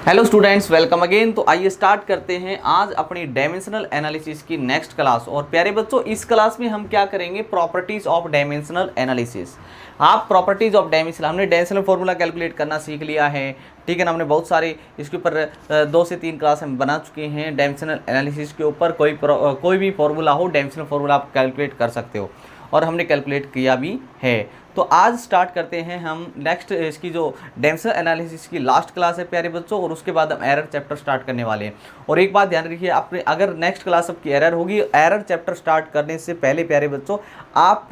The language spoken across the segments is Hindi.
Hello students, welcome again. तो आइए स्टार्ट करते हैं आज अपनी डायमेंशनल एनालिसिस की नेक्स्ट क्लास। और प्यारे बच्चों, इस क्लास में हम क्या करेंगे, प्रॉपर्टीज ऑफ डायमेंशनल एनालिसिस। आप प्रॉपर्टीज ऑफ डायमेंशनल, हमने डायमेंशनल फॉर्मूला कैलकुलेट करना सीख लिया है, ठीक है ना। हमने बहुत सारे इसके ऊपर 2 से 3 क्लास हम बना चुके हैं डायमेंशनल एनालिसिस के ऊपर। कोई भी फॉर्मूला हो, डायमेंशनल फॉर्मूला आप कैलकुलेट कर सकते हो और हमने कैलकुलेट किया भी है। तो आज स्टार्ट करते हैं हम नेक्स्ट इसकी जो डायमेंशनल एनालिसिस की लास्ट क्लास है प्यारे बच्चों, और उसके बाद हम एरर चैप्टर स्टार्ट करने वाले हैं। और एक बात ध्यान रखिए, आपने अगर नेक्स्ट क्लास आपकी एरर होगी, एरर चैप्टर स्टार्ट करने से पहले प्यारे बच्चों आप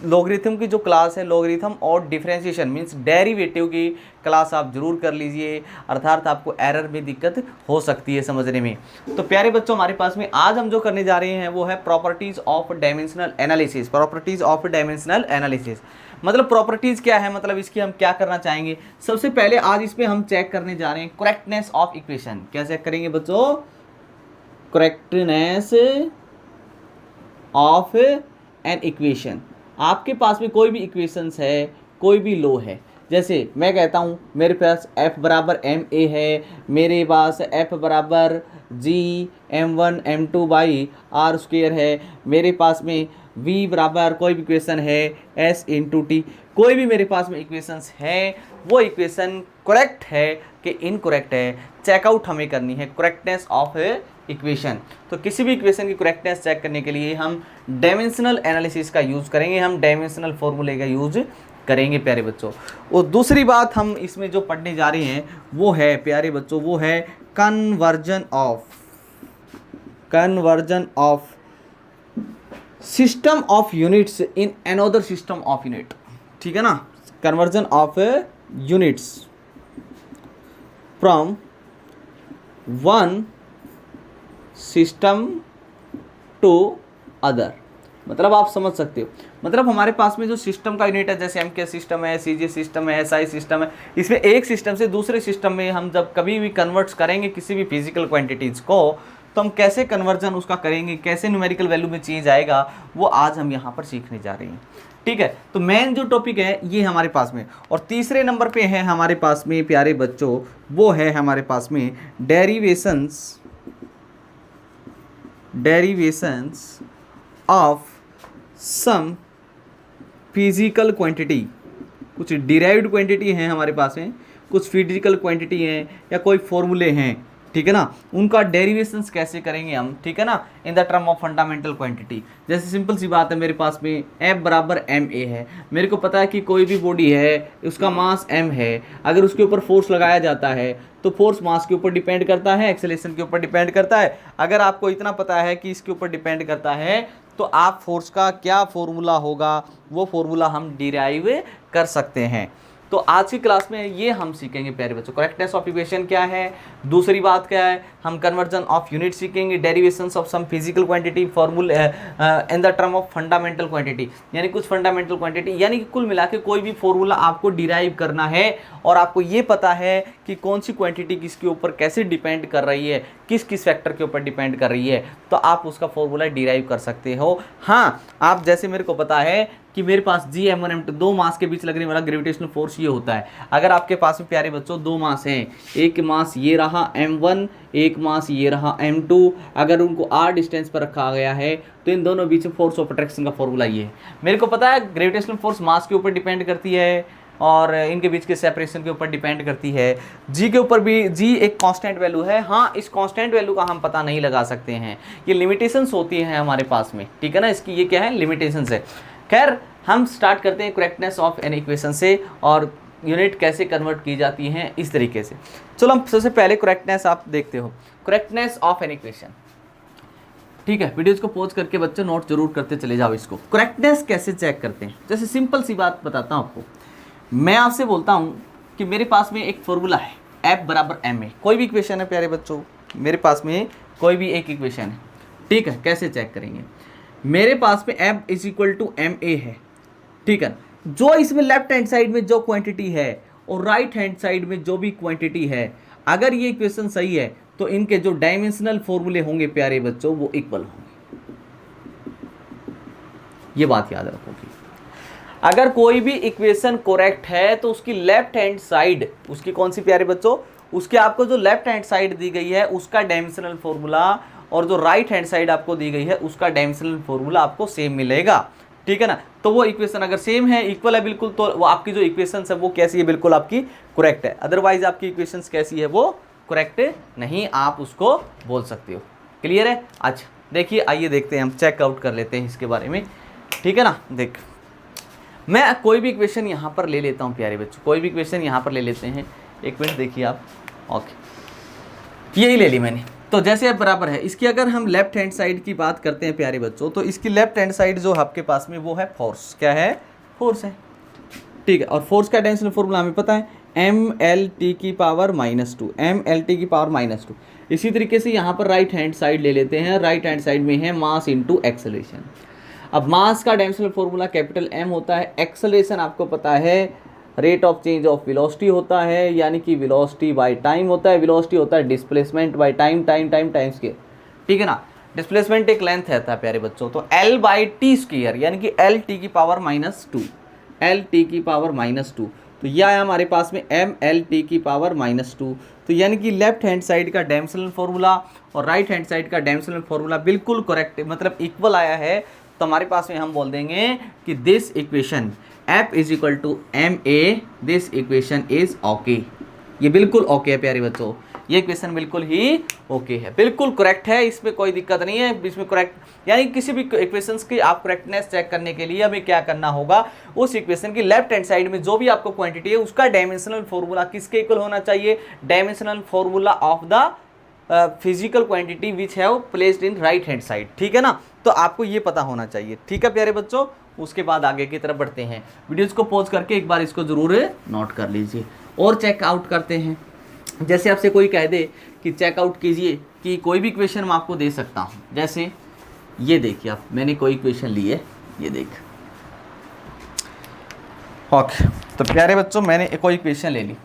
लॉगरिथम की जो क्लास है, लॉगरिथम और डिफरेंशिएशन मीन्स डेरिवेटिव की क्लास आप जरूर कर लीजिए, अर्थात आपको एरर में दिक्कत हो सकती है समझने में। तो प्यारे बच्चों, हमारे पास में आज हम जो करने जा रहे हैं वो है properties of dimensional analysis. Properties of dimensional analysis मतलब प्रॉपर्टीज क्या है, मतलब इसकी हम क्या करना चाहेंगे। सबसे पहले आज इसमें हम चेक करने जा रहे हैं करेक्टनेस ऑफ इक्वेशन। क्या चेक करेंगे बच्चों? Correctness of an equation. आपके पास में कोई भी इक्वेशंस है, कोई भी लो है, जैसे मैं कहता हूँ मेरे पास f बराबर एम ए है, मेरे पास f बराबर जी m1 m2 by are square है, मेरे पास में v बराबर कोई भी इक्वेशन है s इंटू टी, कोई भी मेरे पास में इक्वेशंस है, वो इक्वेशन करेक्ट है कि इनकरेक्ट है, चेकआउट हमें करनी है करेक्टनेस ऑफ इक्वेशन। तो किसी भी इक्वेशन की करेक्टनेस चेक करने के लिए हम डायमेंशनल एनालिसिस का यूज़ करेंगे, हम डायमेंशनल फॉर्मूले का यूज़ करेंगे प्यारे बच्चों। और दूसरी बात हम इसमें जो पढ़ने जा रहे हैं वो है प्यारे बच्चों, वो है conversion of system of units in another system of unit, ठीक है ना। Conversion of units from one system to other, मतलब आप समझ सकते हो। मतलब हमारे पास में जो सिस्टम का यूनिट है, जैसे एमके सिस्टम है, सीजे सिस्टम है, एसआई सिस्टम है, इसमें एक सिस्टम से दूसरे सिस्टम में हम जब कभी भी कन्वर्ट्स करेंगे किसी भी फिजिकल क्वांटिटीज़ को, तो हम कैसे कन्वर्जन उसका करेंगे, कैसे न्यूमेरिकल वैल्यू में चेंज आएगा, वो आज हम यहाँ पर सीखने जा रहे हैं, ठीक है। तो मेन जो टॉपिक है ये हमारे पास में, और तीसरे नंबर पे है हमारे पास में प्यारे बच्चों, वो है हमारे पास में derivations of some physical quantity. कुछ डिराइव्ड क्वांटिटी हैं हमारे पास में, कुछ फिजिकल क्वांटिटी हैं या कोई फॉर्मूले हैं, ठीक है ना, उनका डेरिवेशंस कैसे करेंगे हम, ठीक है ना, इन the term of fundamental quantity. जैसे सिंपल सी बात है, मेरे पास में F बराबर एम ए है, मेरे को पता है कि कोई भी बॉडी है उसका मास m है, अगर उसके ऊपर फोर्स लगाया जाता है तो फोर्स मास के ऊपर डिपेंड करता है, एक्सेलरेशन के ऊपर डिपेंड करता है। अगर आपको इतना पता है कि इसके ऊपर डिपेंड करता है तो आप फोर्स का क्या फॉर्मूला होगा वो फॉर्मूला हम डिराइव कर सकते हैं। तो आज की क्लास में ये हम सीखेंगे प्यारे बच्चों, करेक्टनेस ऑफ इक्वेशन क्या है, दूसरी बात क्या है, हम कन्वर्जन ऑफ यूनिट सीखेंगे, derivations of some physical quantity, फॉर्मूले in the term of fundamental quantity, यानी कुछ फंडामेंटल क्वांटिटी, यानी कि कुल मिला के कोई भी फॉर्मूला आपको डिराइव करना है और आपको ये पता है कि कौन सी क्वांटिटी किसके ऊपर कैसे डिपेंड कर रही है, किस किस फैक्टर के ऊपर डिपेंड कर रही है, तो आप उसका फॉर्मूला डिराइव कर सकते हो। हाँ, आप जैसे मेरे को पता है कि मेरे पास जी m1 m2 दो मास के बीच लगने वाला ग्रेविटेशनल फोर्स ये होता है। अगर आपके पास में प्यारे बच्चों दो मास हैं, एक मास ये रहा m1, एक मास ये रहा m2, अगर उनको r डिस्टेंस पर रखा गया है तो इन दोनों बीच में फोर्स ऑफ अट्रैक्शन का फॉर्मूला ये है। मेरे को पता है ग्रेविटेशनल फोर्स मास के ऊपर डिपेंड करती है और इनके बीच के सेपरेशन के ऊपर डिपेंड करती है। जी के ऊपर भी, जी एक कांस्टेंट वैल्यू है। हाँ, इस कांस्टेंट वैल्यू का हम पता नहीं लगा सकते हैं, ये लिमिटेशंस होती हैं हमारे पास में, ठीक है ना, इसकी ये क्या है, लिमिटेशंस है। खैर, हम स्टार्ट करते हैं करेक्टनेस ऑफ एन इक्वेशन से और यूनिट कैसे कन्वर्ट की जाती हैं इस तरीके से। चलो हम सबसे पहले करेक्टनेस आप देखते हो, करेक्टनेस ऑफ एन इक्वेशन, ठीक है। वीडियोज को पॉज करके बच्चों नोट जरूर करते चले जाओ इसको। करेक्टनेस कैसे चेक करते हैं, जैसे सिंपल सी बात बताता हूँ आपको। मैं आपसे बोलता हूँ कि मेरे पास में एक फॉर्मूला है F बराबर एम ए, कोई भी इक्वेशन है प्यारे बच्चों, मेरे पास में कोई भी एक इक्वेशन है, ठीक है। कैसे चेक करेंगे, मेरे पास में F is equal to M A है, ठीक है। जो इसमें लेफ्ट हैंड साइड में जो क्वांटिटी है और राइट हैंड साइड में जो भी क्वांटिटी है, अगर ये इक्वेशन सही है तो इनके जो डायमेंशनल फॉर्मूले होंगे प्यारे बच्चों वो इक्वल होंगे, ये बात याद रखोगे। अगर कोई भी इक्वेशन करेक्ट है तो उसकी लेफ्ट हैंड साइड, उसकी कौन सी प्यारे बच्चों, उसके आपको जो लेफ्ट हैंड साइड दी गई है उसका डायमेंशनल फॉर्मूला और जो राइट हैंड साइड आपको दी गई है उसका डायमेंशनल फॉर्मूला आपको सेम मिलेगा, ठीक है ना। तो वो इक्वेशन अगर सेम है, इक्वल है बिल्कुल, तो वो आपकी जो इक्वेशन है वो कैसी है, बिल्कुल आपकी करेक्ट है। अदरवाइज आपकी इक्वेशन कैसी है, वो करेक्ट नहीं आप उसको बोल सकते हो। क्लियर है। अच्छा देखिए, आइए देखते हैं, हम चेकआउट कर लेते हैं इसके बारे में, ठीक है ना। देख, मैं कोई भी इक्वेशन यहाँ पर ले लेता हूँ प्यारे बच्चों, कोई भी इक्वेशन यहाँ पर ले लेते हैं। एक मिनट देखिए आप, ओके, यही ले ली मैंने। तो जैसे अब बराबर है, इसकी अगर हम लेफ्ट हैंड साइड की बात करते हैं प्यारे बच्चों, तो इसकी लेफ्ट हैंड साइड जो आपके पास में वो है फोर्स, क्या है, फोर्स है, ठीक है। और फोर्स का डायमेंशनल फॉर्मूला हमें पता है, mlt की पावर -2, mlt की पावर -2। इसी तरीके से यहाँ पर राइट हैंड साइड ले लेते हैं, राइट हैंड साइड में है मास इंटू एक्सेलरेशन। अब मास का डायमेंशनल फॉर्मूला कैपिटल M होता है, एक्सेलरेशन आपको पता है rate of change of velocity होता है, यानी कि वेलोसिटी बाय टाइम होता है, वेलोसिटी होता है displacement by time, time square, ठीक है ना। डिस्प्लेसमेंट एक लेंथ रहता है प्यारे बच्चों, तो L/t² यानी कि LT की पावर -2, LT की पावर -2, तो यह है हमारे पास में mLT की पावर -2। तो यानी कि लेफ्ट हैंड साइड का डायमेंशनल फॉर्मूला और राइट हैंड साइड का डायमेंशनल फॉर्मूला बिल्कुल करेक्ट, मतलब इक्वल आया है। तो हमारे पास में हम बोल देंगे कि this equation F = ma, this equation is okay. ये बिल्कुल ओके है प्यारे बच्चों, ये इक्वेशन बिल्कुल ही ओके है, बिल्कुल करेक्ट है, इसमें कोई दिक्कत नहीं है। इसमें करेक्ट यानी किसी भी इक्वेशंस की आप करेक्टनेस चेक करने के लिए हमें क्या करना होगा, उस इक्वेशन की लेफ्ट हैंड साइड में जो भी आपको क्वांटिटी है उसका डायमेंशनल फॉर्मूला किसके इक्वल होना चाहिए, dimensional formula of the physical quantity which have placed in right hand side, ठीक है ना। तो आपको ये पता होना चाहिए, ठीक है प्यारे बच्चों। उसके बाद आगे की तरफ बढ़ते हैं, वीडियोस को पॉज करके एक बार इसको जरूर नोट कर लीजिए और चेकआउट करते हैं। जैसे आपसे कोई कह दे कि चेकआउट कीजिए कि कोई भी इक्वेशन मैं आपको दे सकता हूँ, जैसे ये देखिए आप, मैंने कोई इक्वेशन ली है, ये देख, ओके। तो प्यारे बच्चों मैंने कोई इक्वेशन ले ली,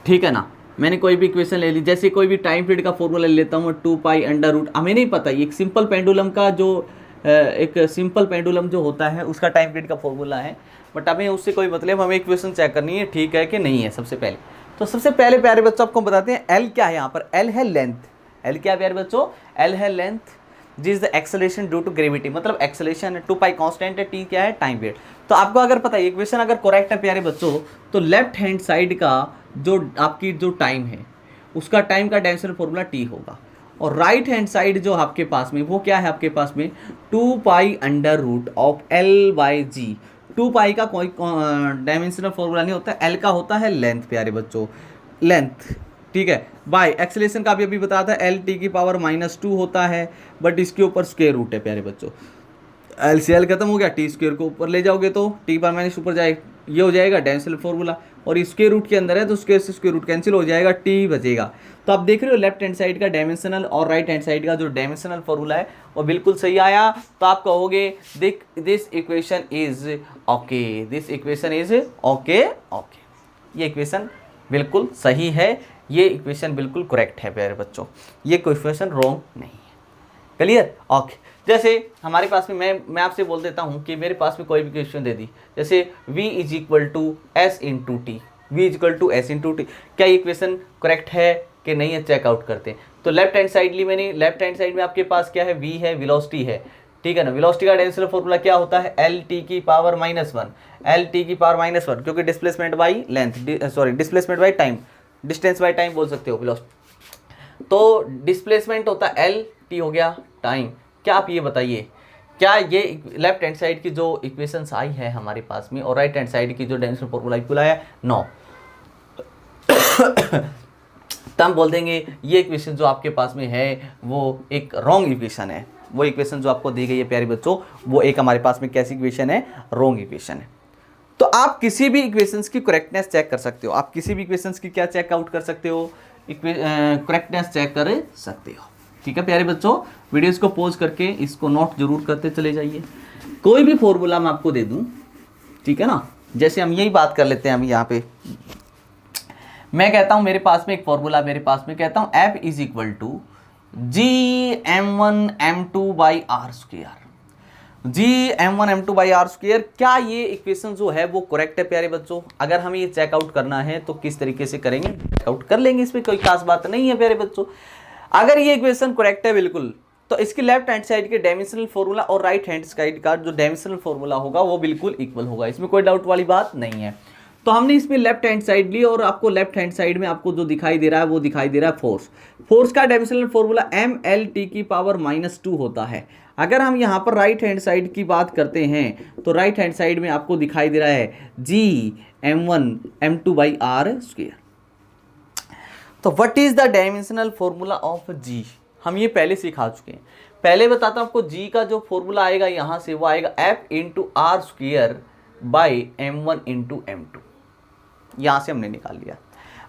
ठीक है ना, मैंने कोई भी इक्वेशन ले ली, जैसे कोई भी टाइम पीरियड का फॉर्मूला ले लेता हूँ 2π√, हमें नहीं पता ये एक सिंपल पेंडुलम का जो एक सिंपल पेंडुलम जो होता है उसका टाइम पीरियड का फॉर्मूला है, बट हमें उससे कोई मतलब, हमें इक्वेशन चेक करनी है ठीक है कि नहीं है सबसे पहले। तो सबसे पहले प्यारे बच्चों आपको बताते हैं एल क्या है, यहाँ पर एल है लेंथ, एल क्या है प्यारे बच्चों, एल है लेंथ, जिस the acceleration due to gravity, मतलब एक्सेलरेशन है, 2π कांस्टेंट है, टी क्या है, टाइम पीरियड। तो आपको अगर पता है इक्वेशन अगर करेक्ट है प्यारे बच्चों, तो लेफ्ट हैंड साइड का जो आपकी जो टाइम है उसका टाइम का डायमेंशनल फॉर्मूला टी होगा, और राइट हैंड साइड जो आपके पास में वो क्या है, आपके पास में 2π√of L/g। 2π का कोई डायमेंशनल फॉर्मूला नहीं होता, L का होता है लेंथ प्यारे बच्चों, लेंथ, ठीक है। बाय एक्सेलरेशन का भी अभी बताया था, LT की पावर -2 होता है, बट इसके ऊपर स्क्वायर रूट है प्यारे बच्चों, L से L खत्म हो गया, टी स्क्वायर को ऊपर ले जाओगे तो टी पर माइनस ऊपर जाए, ये हो जाएगा डायमेंशनल फॉर्मूला, और स्क्वायर रूट के अंदर है तो स्क्वायर से स्क्वायर रूट कैंसिल हो जाएगा, टी बचेगा। तो आप देख रहे हो लेफ्ट हैंड साइड का डायमेंशनल और राइट हैंड साइड का जो डायमेंशनल फॉर्मूला है वो बिल्कुल सही आया। तो आप कहोगे this equation is okay, this equation is okay, okay, ये इक्वेशन बिल्कुल सही है, ये इक्वेशन बिल्कुल करेक्ट है प्यारे बच्चों, ये कोई इक्वेशन रॉन्ग नहीं है। Clear, okay. जैसे हमारे पास में मैं आपसे बोल देता हूँ कि मेरे पास में कोई भी इक्वेशन दे दी, जैसे v = s × t, v = s × t, क्या ये इक्वेशन करेक्ट है कि नहीं है, चेकआउट करते हैं। तो लेफ्ट हैंड साइड ली मैंने, लेफ्ट हैंड साइड में आपके पास क्या है, v है, वेलोसिटी है, ठीक है ना। वेलोसिटी का डायमेंशनल फॉर्मूला क्या होता है, LT की पावर -1, LT की पावर -1, क्योंकि displacement by length, sorry displacement by time, distance by time बोल सकते हो वेलोसिटी। तो डिस्प्लेसमेंट होता है LT हो गया टाइम। क्या आप ये बताइए, क्या ये लेफ्ट हैंड साइड की जो इक्वेशंस आई है हमारे पास में और राइट हैंड साइड की जो डायमेंशनल फॉर्मूला इक्वल आया, नो। तो हम बोल देंगे ये इक्वेशन जो आपके पास में है वो एक रॉन्ग इक्वेशन है, वो इक्वेशन जो आपको दी गई है प्यारे बच्चों वो एक हमारे पास में कैसी इक्वेशन है, रॉन्ग इक्वेशन है। तो आप किसी भी इक्वेशंस की करेक्टनेस चेक कर सकते हो, आप किसी भी इक्वेशंस की क्या चेकआउट कर सकते हो, करेक्टनेस चेक कर सकते हो, ठीक है प्यारे बच्चों। वीडियोस को पॉज करके इसको नोट जरूर करते चले जाइए। कोई भी फॉर्मूला मैं आपको दे दूं, ठीक है ना, जैसे हम यही बात कर लेते हैं, हम यहाँ पे मैं कहता हूँ मेरे पास में एक फॉर्मूला, मेरे पास में कहता हूँ F = G m1 m2/r²। Gm1m2/r²। क्या ये इक्वेशन जो है वो करेक्ट है प्यारे बच्चों? अगर हमें ये चेकआउट करना है तो किस तरीके से करेंगे? चेकआउट कर लेंगे, इसमें कोई खास बात नहीं है प्यारे बच्चों। अगर ये इक्वेशन करेक्ट है बिल्कुल, तो इसकी लेफ्ट हैंड साइड के डायमेंशनल फॉर्मूला और राइट हैंड साइड का जो डायमेंशनल फॉर्मूला होगा वो बिल्कुल इक्वल होगा, इसमें कोई डाउट वाली बात नहीं है। तो हमने इसमें लेफ्ट हैंड साइड ली और आपको लेफ्ट हैंड साइड में आपको जो दिखाई दे रहा है वो दिखाई दे रहा है फोर्स। फोर्स का डायमेंशनल फॉर्मूला mLT⁻² होता है। अगर हम यहाँ पर राइट हैंड साइड की बात करते हैं तो राइट हैंड साइड में आपको दिखाई दे रहा है Gm1m2/r²। तो what is the dimensional formula of G? हम ये पहले सिखा चुके हैं। पहले बताता हूँ आपको, G का जो फॉर्मूला आएगा यहाँ से वो आएगा F×r²/m1×m2। यहाँ से हमने निकाल लिया।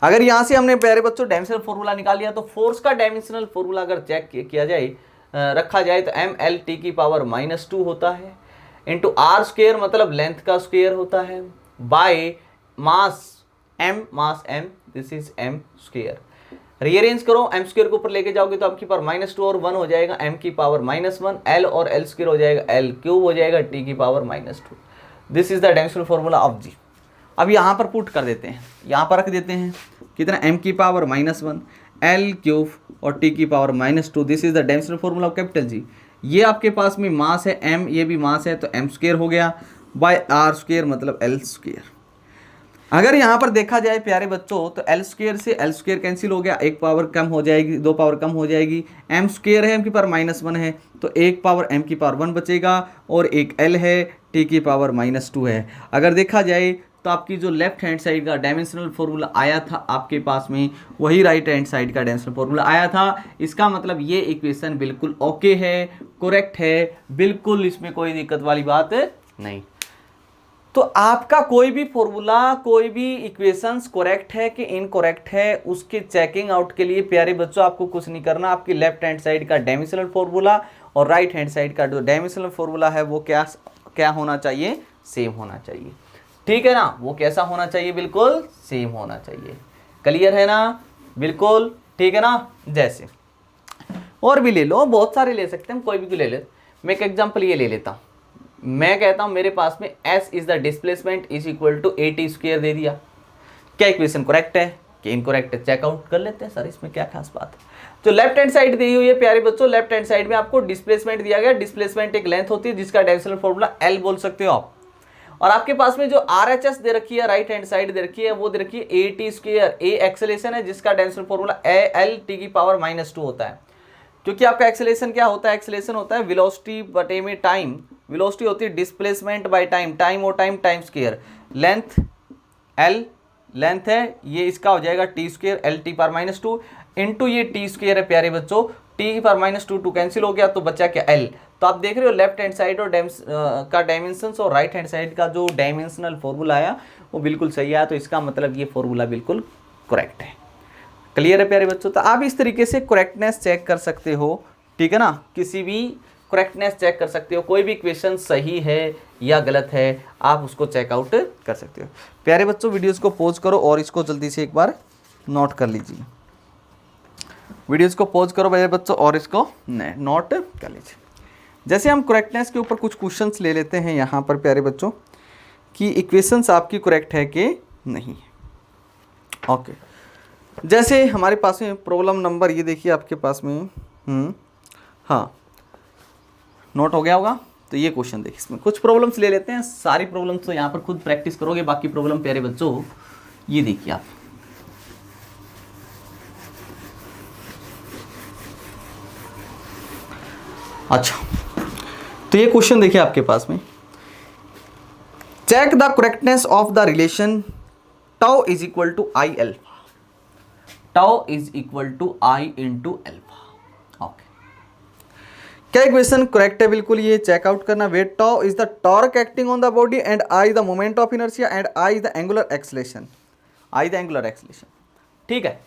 अगर यहाँ से हमने प्यारे बच्चों डायमेंशनल फॉर्मूला निकाल लिया तो फोर्स का डायमेंशनल फॉर्मूला अगर चेक किया जाए, रखा जाए तो mLT⁻² होता है, इंटू r² मतलब लेंथ का स्क्वायर होता है, by mass m, this is m²। Rearrange करो, m² को ऊपर लेके जाओगे तो m⁻² और 1 हो जाएगा m⁻⁻1, l और l² हो जाएगा l³ हो जाएगा t⁻²। This is the dimensional formula of G। अब यहाँ पर पुट कर देते हैं, यहाँ पर रख देते हैं कितना m⁻⁻1 l³ और t⁻²। This is the dimensional formula of capital G। ये आपके पास में मास है m, ये भी मास है तो m² हो गया, बाय r² मतलब l²। अगर यहाँ पर देखा जाए प्यारे बच्चों तो l² से l² कैंसिल हो गया, एक पावर कम हो जाएगी, दो पावर कम हो जाएगी, m² है m⁻⁻1 है तो एक पावर m⁻1 बचेगा और एक l है t⁻²है। अगर देखा जाए तो आपकी जो लेफ्ट हैंड साइड का डायमेंशनल फॉर्मूला आया था आपके पास में, वही राइट हैंड साइड का डायमेंशनल फॉर्मूला आया था। इसका मतलब ये इक्वेशन बिल्कुल ओके है, करेक्ट है, बिल्कुल इसमें कोई दिक्कत वाली बात नहीं। तो आपका कोई भी फॉर्मूला, कोई भी इक्वेशंस करेक्ट है कि इनकरेक्ट है, उसके चेकिंग आउट के लिए प्यारे बच्चों आपको कुछ नहीं करना। आपकी लेफ्ट हैंड साइड का डायमेंशनल फॉर्मूला और राइट हैंड साइड का जो डायमेंशनल फॉर्मूला है वो क्या होना चाहिए? सेम होना चाहिए। ठीक है ना? वो कैसा होना चाहिए? बिल्कुल सेम होना चाहिए। क्लियर है ना? बिल्कुल ठीक है ना? जैसे और भी ले लो, बहुत सारे ले सकते हैं, कोई भी ले ले। मैं एक एग्जांपल ये ले लेता हूँ। मैं कहता हूँ मेरे पास में s is the displacement is equal to at² दे दिया। क्या इक्वेशन करेक्ट है कि इनकरेक्ट है? चेकआउट कर लेते हैं सर, इसमें क्या खास बात है। जो लेफ्ट हैंड साइड दी हुई है प्यारे बच्चों, लेफ्ट हैंड साइड में आपको डिस्प्लेसमेंट दिया गया। डिस्प्लेसमेंट एक लेंथ होती है जिसका डायमेंशनल फॉर्मूला l बोल सकते हो आप। और आपके पास में जो RHS दे रखी है, राइट हैंड साइड दे रखी है, वो दे रखी है at²। a एक्सेलेरेशन है जिसका डायमेंशनल फॉर्मूला l⁻² होता है। क्योंकि आपका एक्सेलेरेशन क्या होता है? एक्सेलेरेशन होता है वेलोसिटी बटे में टाइम। वेलोसिटी होती है डिस्प्लेसमेंट बाय टाइम, टाइम और time square. Length l length है, ये इसका हो जाएगा t² l⁻² इंटू ये t² है प्यारे बच्चों, t⁻² कैंसिल हो गया तो बचा क्या? l। तो आप देख रहे हो लेफ्ट हैंड साइड और का डायमेंशंस और राइट हैंड साइड का जो डायमेंशनल फॉर्मूला आया वो बिल्कुल सही आया। तो इसका मतलब ये फॉर्मूला बिल्कुल करेक्ट है। क्लियर है प्यारे बच्चों? तो आप इस तरीके से करेक्टनेस चेक कर सकते हो। ठीक है ना? किसी भी करेक्टनेस चेक कर सकते हो, कोई भी क्वेश्चन सही है या गलत है आप उसको चेकआउट कर सकते हो। प्यारे बच्चों वीडियोस को पॉज करो और इसको जल्दी से एक बार नोट कर लीजिए। वीडियोस को पॉज करो प्यारे बच्चों और इसको नोट कर लीजिए। जैसे हम करेक्टनेस के ऊपर कुछ क्वेश्चंस ले लेते हैं यहाँ पर प्यारे बच्चों कि इक्वेशंस आपकी करेक्ट है कि नहीं। ओके, जैसे हमारे पास में प्रॉब्लम नंबर ये देखिए आपके पास में हाँ नोट हो गया होगा। तो ये क्वेश्चन देखिए, इसमें कुछ प्रॉब्लम्स ले लेते हैं। सारी प्रॉब्लम्स तो यहाँ पर खुद प्रैक्टिस करोगे, बाकी प्रॉब्लम प्यारे बच्चों ये देखिए आप। अच्छा, तो ये क्वेश्चन देखिए आपके पास में, check the correctness of the relation tau is equal to I alpha. Tau is equal to I into alpha. Okay, क्या इक्वेशन करेक्ट है? बिल्कुल ये चेकआउट करना। Wait tau is the torque acting on the body and I the moment of inertia and I is the angular acceleration. I the angular acceleration. ठीक है,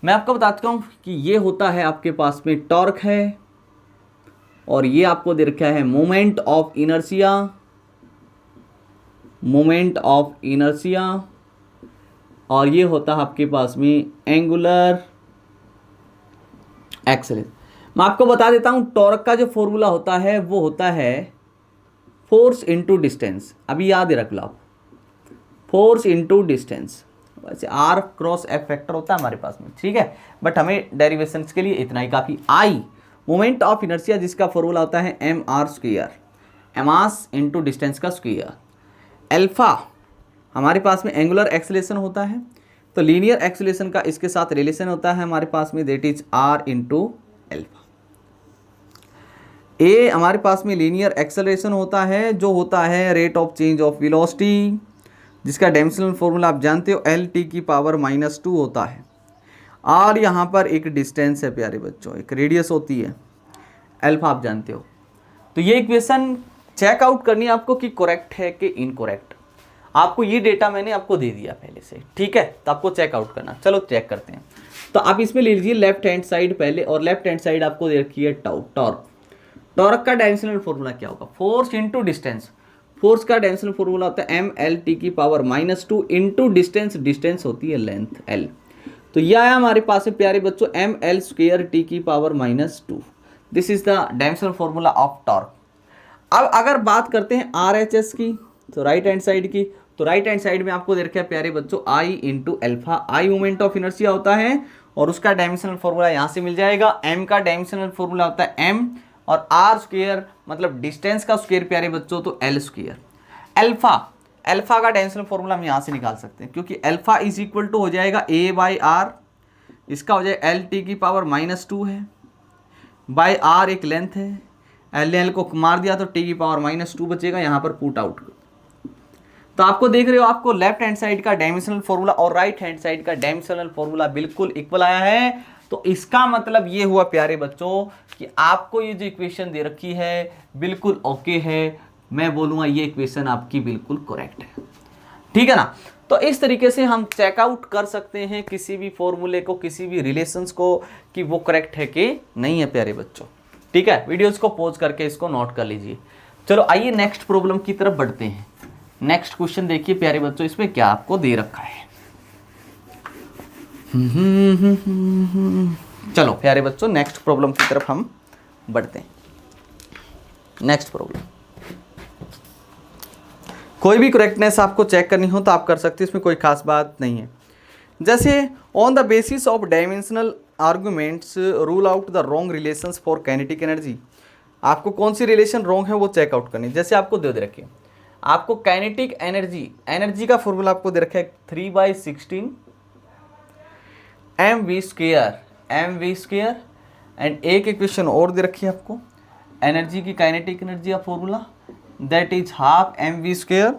मैं आपको बताता हूँ कि ये होता है आपके पास में टॉर्क है और ये आपको दे रखा है moment of inertia, moment of inertia, और ये होता है आपके पास में एंगुलर एक्सेलरेशन। मैं आपको बता देता हूं टॉर्क का जो फॉर्मूला होता है वो होता है फोर्स इनटू डिस्टेंस, अभी याद रख लो आप, फोर्स इनटू डिस्टेंस, वैसे आर क्रॉस एफ फैक्टर होता है हमारे पास में, ठीक है, बट हमें डेरिवेशंस के लिए इतना ही काफ़ी। आई मोमेंट ऑफ इनर्शिया, जिसका फॉर्मूला होता है M R square, mass into distance का स्क्वायर। अल्फा हमारे पास में एंगुलर एक्सेलेरेशन होता है, तो लीनियर एक्सेलेरेशन का इसके साथ रिलेशन होता है हमारे पास में, that is R into alpha. ए हमारे पास में लीनियर एक्सेलरेशन होता है, जो होता है rate of change of velocity, जिसका डायमेंशनल फॉर्मूला आप जानते हो एल टी की पावर -2 होता है। और यहाँ पर एक डिस्टेंस है प्यारे बच्चों, एक रेडियस होती है, अल्फा आप जानते हो। तो ये इक्वेशन चेकआउट करनी है आपको कि करेक्ट है कि इनकरेक्ट। आपको ये डेटा मैंने आपको दे दिया पहले से, ठीक है, तो आपको चेकआउट करना। चलो चेक करते हैं। तो आप इसमें ले लीजिए लेफ्ट हैंड साइड पहले, और लेफ्ट हैंड साइड आपको दे रखी है टॉर्क। टॉर्क का डायमेंशनल फॉर्मूला क्या होगा? Force into distance. फोर्स का डायमेंशनल फॉर्मूला होता है एम एल टी की पावर -2 इनटू डिस्टेंस, डिस्टेंस होती है लेंथ एल। तो यह आया हमारे पास है प्यारे बच्चों एम एल स्क्वायर टी की power -2। This is the dimensional formula of torque. अब अगर बात करते हैं आर एच एस की, तो राइट हैंड साइड की, तो राइट हैंड साइड में आपको दे रखा है प्यारे बच्चों I into alpha. I moment of inertia होता है, और उसका डायमेंशनल फॉर्मूला यहाँ से मिल जाएगा। एम का डायमेंशनल फॉर्मूला होता है एम, और आर स्क्वायर मतलब डिस्टेंस का स्क्वायर प्यारे बच्चों, तो एल स्क्वायर। अल्फा, अल्फा का डायमेंशनल फॉर्मूला हम यहाँ से निकाल सकते हैं, क्योंकि अल्फा इज इक्वल टू हो जाएगा ए बाई आर, इसका हो जाएगा एल टी की पावर -2 है, बाई आर एक लेंथ है, एल को मार दिया तो टी की पावर -2 बचेगा, यहाँ पर पुट आउट। तो आपको देख रहे हो, आपको लेफ्ट हैंड साइड का डायमेंशनल फॉर्मूला और राइट हैंड साइड का डायमेंशनल फॉर्मूला बिल्कुल इक्वल आया है। तो इसका मतलब ये हुआ प्यारे बच्चों कि आपको ये जो इक्वेशन दे रखी है बिल्कुल ओके है। मैं बोलूँगा ये इक्वेशन आपकी बिल्कुल करेक्ट है, ठीक है ना। तो इस तरीके से हम चेकआउट कर सकते हैं किसी भी फॉर्मूले को, किसी भी रिलेशंस को, कि वो करेक्ट है कि नहीं है प्यारे बच्चों, ठीक है। वीडियोस को पॉज करके इसको नोट कर लीजिए। चलो आइए नेक्स्ट प्रॉब्लम की तरफ बढ़ते हैं। नेक्स्ट क्वेश्चन देखिए प्यारे बच्चों, इसमें क्या आपको दे रखा है। चलो प्यारे बच्चों नेक्स्ट प्रॉब्लम की तरफ हम बढ़ते हैं। नेक्स्ट प्रॉब्लम, कोई भी करेक्टनेस आपको चेक करनी हो तो आप कर सकते हैं, इसमें कोई खास बात नहीं है। जैसे on the basis of dimensional arguments rule out the wrong relations for kinetic energy. आपको कौन सी रिलेशन रॉन्ग है वो चेकआउट करनी। जैसे आपको दे रखे, आपको काइनेटिक एनर्जी, एनर्जी का फॉर्मूला आपको दे रखा है 3/16 mv², एंड एक इक्वेशन और दे रखी है आपको एनर्जी की, काइनेटिक एनर्जी का formula that is half mv²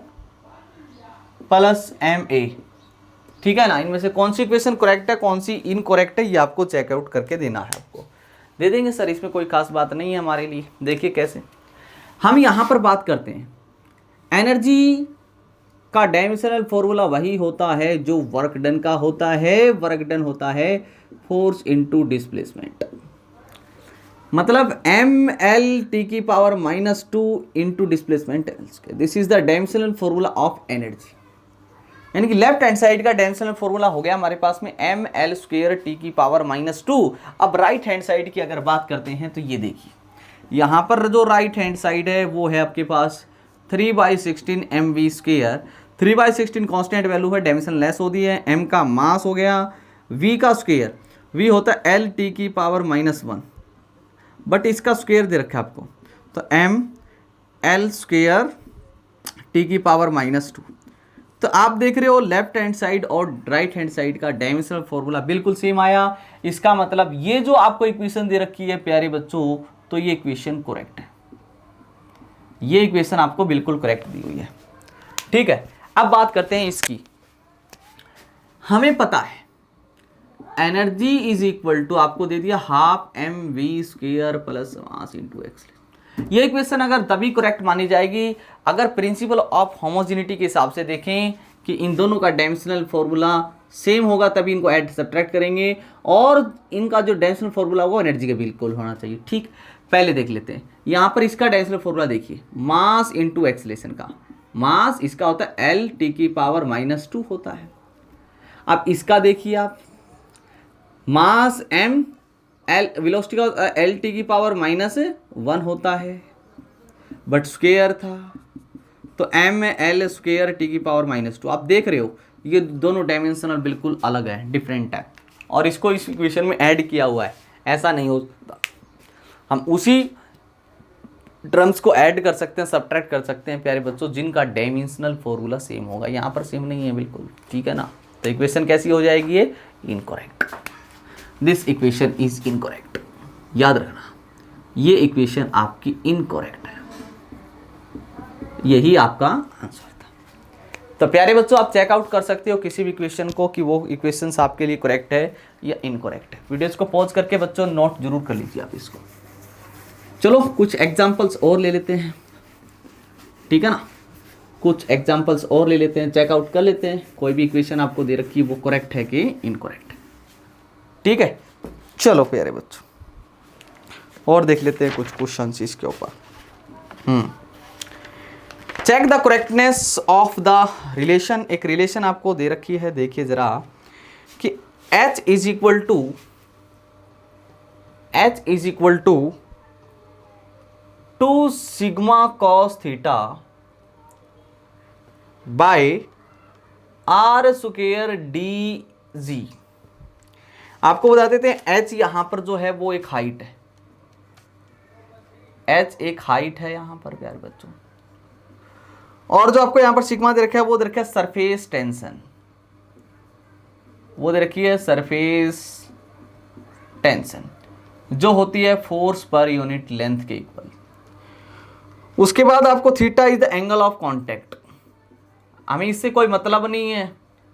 plus ma, ठीक है ना। इनमें से कौन सी इक्वेशन करेक्ट है, कौन सी इनकरेक्ट है, ये आपको चेकआउट करके देना है। आपको दे देंगे सर, इसमें कोई खास बात नहीं है हमारे लिए। देखिए कैसे, हम यहाँ पर बात करते हैं एनर्जी का डायमेंशनल फॉर्मूला वही होता है जो वर्क डन का होता है। वर्क डन होता है फोर्स इनटू डिस्प्लेसमेंट, मतलब एम एल टी की power -2 into displacement. This is the dimensional formula of energy. यानी कि लेफ्ट हैंड साइड का डायमेंशनल फॉर्मूला हो गया हमारे पास में एम एल स्क्वायर टी की पावर -2। अब राइट हैंड साइड की अगर बात करते हैं तो ये देखिए, यहाँ पर जो राइट हैंड साइड है वो है आपके पास 3/16 mv²। 3/16 कांस्टेंट वैल्यू है, डायमेंशन लेस होती है। m का मास हो गया, v का स्क्वायर, v होता है एल टी की पावर -1, बट इसका स्क्वायर दे रखा है आपको, तो m l स्क्वायर टी की पावर -2। तो आप देख रहे हो लेफ्ट हैंड साइड और राइट हैंड साइड का डायमेंशनल फॉर्मूला बिल्कुल सेम आया। इसका मतलब ये जो आपको इक्वेशन दे रखी है प्यारे बच्चों, तो ये इक्वेशन करेक्ट है। ये इक्वेशन आपको बिल्कुल करेक्ट दी हुई है, ठीक है। अब बात करते हैं इसकी। हमें पता है एनर्जी इज इक्वल टू, आपको दे दिया half mv² plus mass into x. ये इक्वेशन अगर तभी करेक्ट मानी जाएगी अगर प्रिंसिपल ऑफ होमोजेनिटी के हिसाब से देखें कि इन दोनों का डायमेंशनल फॉर्मूला सेम होगा, तभी इनको ऐड सब्ट्रैक्ट करेंगे, और इनका जो डायमेंशनल फॉर्मूला होगा एनर्जी का बिल्कुल होना चाहिए, ठीक। पहले देख लेते हैं, यहाँ पर इसका डायमेंशनल फॉर्मूला देखिए, मास इंटू एक्सेलरेशन का। मास इसका होता है एल टी की पावर -2 होता है। अब इसका देखिए आप, मास m, एल वेलोसिटी का एल टी की पावर -1 होता है। बट स्क्वायर था, तो एम में एल स्क्वायर टी की पावर -2। आप देख रहे हो ये दोनों डायमेंशनल बिल्कुल अलग है, डिफरेंट है, और इसको इस इक्वेशन में ऐड किया हुआ है। ऐसा नहीं होता, हम उसी टर्म्स को ऐड कर सकते हैं, सब्ट्रैक्ट कर सकते हैं प्यारे बच्चों, जिनका डायमेंशनल फॉर्मूला सेम होगा। यहाँ पर सेम नहीं है बिल्कुल, ठीक है ना। तो इक्वेशन कैसी हो जाएगी, ये incorrect. This equation is incorrect, याद रखना ये इक्वेशन आपकी इनकरेक्ट है। यही आपका आंसर था। तो प्यारे बच्चों आप चेकआउट कर सकते हो किसी भी इक्वेशन को कि वो इक्वेशंस आपके लिए करेक्ट है या इनकरेक्ट है। वीडियोस को पॉज करके बच्चों नोट जरूर कर लीजिए आप इसको। चलो कुछ एग्जांपल्स और ले लेते हैं, ठीक है ना। कुछ एग्जांपल्स और ले लेते हैं, चेकआउट कर लेते हैं कोई भी इक्वेशन आपको दे रखी है वो करेक्ट है कि इनकरेक्ट है, ठीक है। चलो प्यारे बच्चों और देख लेते हैं कुछ क्वेश्चन इसके ऊपर। Check the correctness of the relation. एक रिलेशन आपको दे रखी है, देखिए जरा कि H is equal to 2 sigma cos theta by R square D G. आपको बता देते हैं H यहां पर जो है वो एक हाइट है, H एक हाइट है यहां पर प्यारे बच्चों, और जो आपको यहां पर सिग्मा दे रखा है वो दे रखा है सरफेस टेंशन, वो दे रखी है सरफेस टेंशन जो होती है फोर्स पर यूनिट लेंथ के इक्वल। उसके बाद आपको theta is the angle of contact. हमें इससे कोई मतलब नहीं है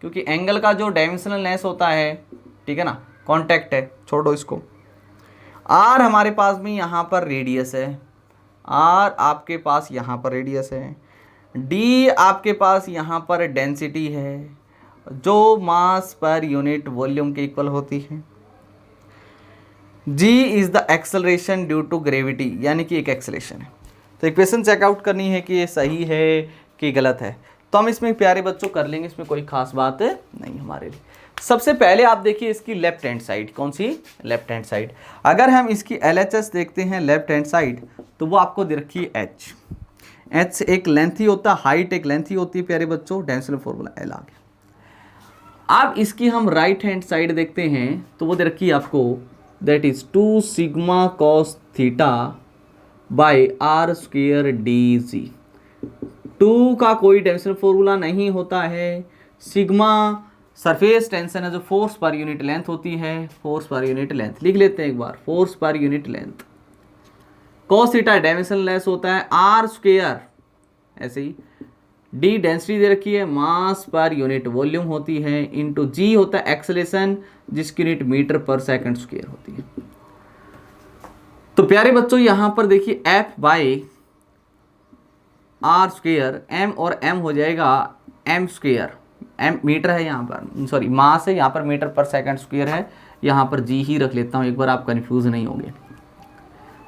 क्योंकि एंगल का जो डायमेंशनल लेंस होता है, ठीक है ना, कांटेक्ट है, छोड़ो इसको। आर हमारे पास में यहाँ पर रेडियस है, आर आपके पास यहाँ पर रेडियस है, डी आपके पास यहाँ पर डेंसिटी है जो मास पर यूनिट वॉल्यूम के इक्वल होती है, g is the acceleration due to gravity, यानी कि एक एक्सेलरेशन है। तो इक्वेशन चेकआउट करनी है कि ये सही है कि गलत है, तो हम इसमें प्यारे बच्चों कर लेंगे, इसमें कोई खास बात नहीं हमारे लिए। सबसे पहले आप देखिए इसकी लेफ्ट हैंड साइड, कौन सी, लेफ्ट हैंड साइड। अगर हम इसकी LHS देखते हैं लेफ्ट हैंड साइड, तो वो आपको दे रखी है H एक लेंथ ही होता है, हाइट एक लेंथ ही होती है प्यारे बच्चों, डायमेंशनल फॉर्मूला L आ गया। अब इसकी हम राइट हैंड साइड देखते हैं तो वो दे रखी है आपको, that is 2 sigma cos theta by R square D G. 2 का कोई डायमेंशनल फॉर्मूला नहीं होता है, सिग्मा सरफेस टेंशन है जो फोर्स पर यूनिट लेंथ होती है, फोर्स पर यूनिट लेंथ लिख लेते हैं एक बार, force per unit length. Cos theta dimensional less होता है, आर स्क्वायर ऐसे ही, डी डेंसिटी दे रखी है, मास पर यूनिट वॉल्यूम होती है, इनटू जी होता है एक्सेलरेशन जिसकी unit metre per second square होती है। तो प्यारे बच्चों यहां पर देखिए F by R square, M और एम हो जाएगा एम स्क्वायर, एम मीटर है यहाँ पर, सॉरी मास है, यहाँ पर मीटर पर सेकंड स्क्वायर है, यहाँ पर जी ही रख लेता हूँ एक बार, आप कंफ्यूज नहीं होंगे।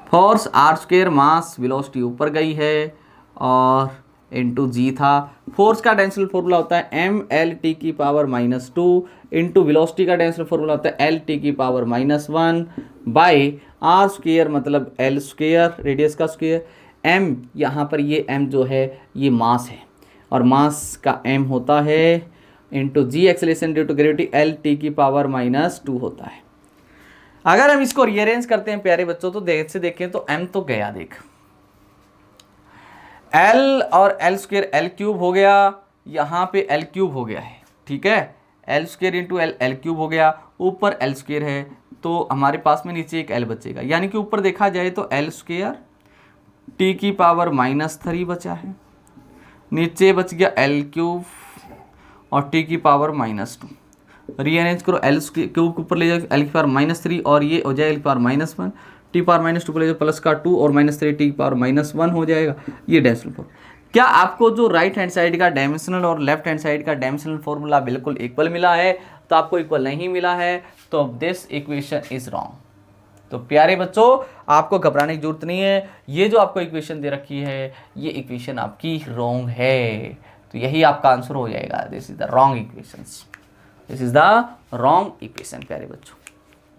Force R square, mass velocity ऊपर गई है और इंटू जी था। फोर्स का डायमेंशनल फॉर्मूला होता है एम एल टी की पावर -2 इंटू वेलोसिटी का डायमेंशनल फॉर्मूला होता है एल टी की पावर -1 बाय आर स्क्वायर मतलब एल स्क्वायर, रेडियस का स्क्वायर, एम यहाँ पर ये एम जो है ये मास है और मास का एम होता है into G acceleration due to gravity L T की पावर -2 होता है। अगर हम इसको रीअरेंज करते हैं प्यारे बच्चों तो देख से देखें तो एम तो गया, देख एल और एल स्क्वायर एल क्यूब हो गया, यहाँ पे एल क्यूब हो गया है, ठीक है, L square into L L cube हो गया, ऊपर एल स्क्वायर है तो हमारे पास में नीचे एक एल बचेगा, यानी कि ऊपर देखा जाए तो एल स्क्वायर टी की पावर -3 बचा है, नीचे बच गया एल क्यूब और टी की पावर -2। रीअरेंज करो, एल क्यूब के ऊपर ले जाओ एल की पावर -3 और ये हो जाए एल की पावर -1, टी पावर -2 को ले जाओ प्लस का 2 और -3 टी की पावर -1 हो जाएगा, ये डायमेंशनल फॉर्मूला। क्या आपको जो राइट हैंड साइड का डायमेंशनल और लेफ्ट हैंड साइड का डायमेंशनल फॉर्मूला बिल्कुल इक्वल मिला है? तो आपको इक्वल नहीं मिला है, तो दिस इक्वेशन इज रॉन्ग। तो प्यारे बच्चों आपको घबराने की जरूरत नहीं है, ये जो आपको इक्वेशन दे रखी है ये इक्वेशन आपकी रॉन्ग है, तो यही आपका आंसर हो जाएगा, this is the wrong equation, this is the wrong equation प्यारे बच्चों,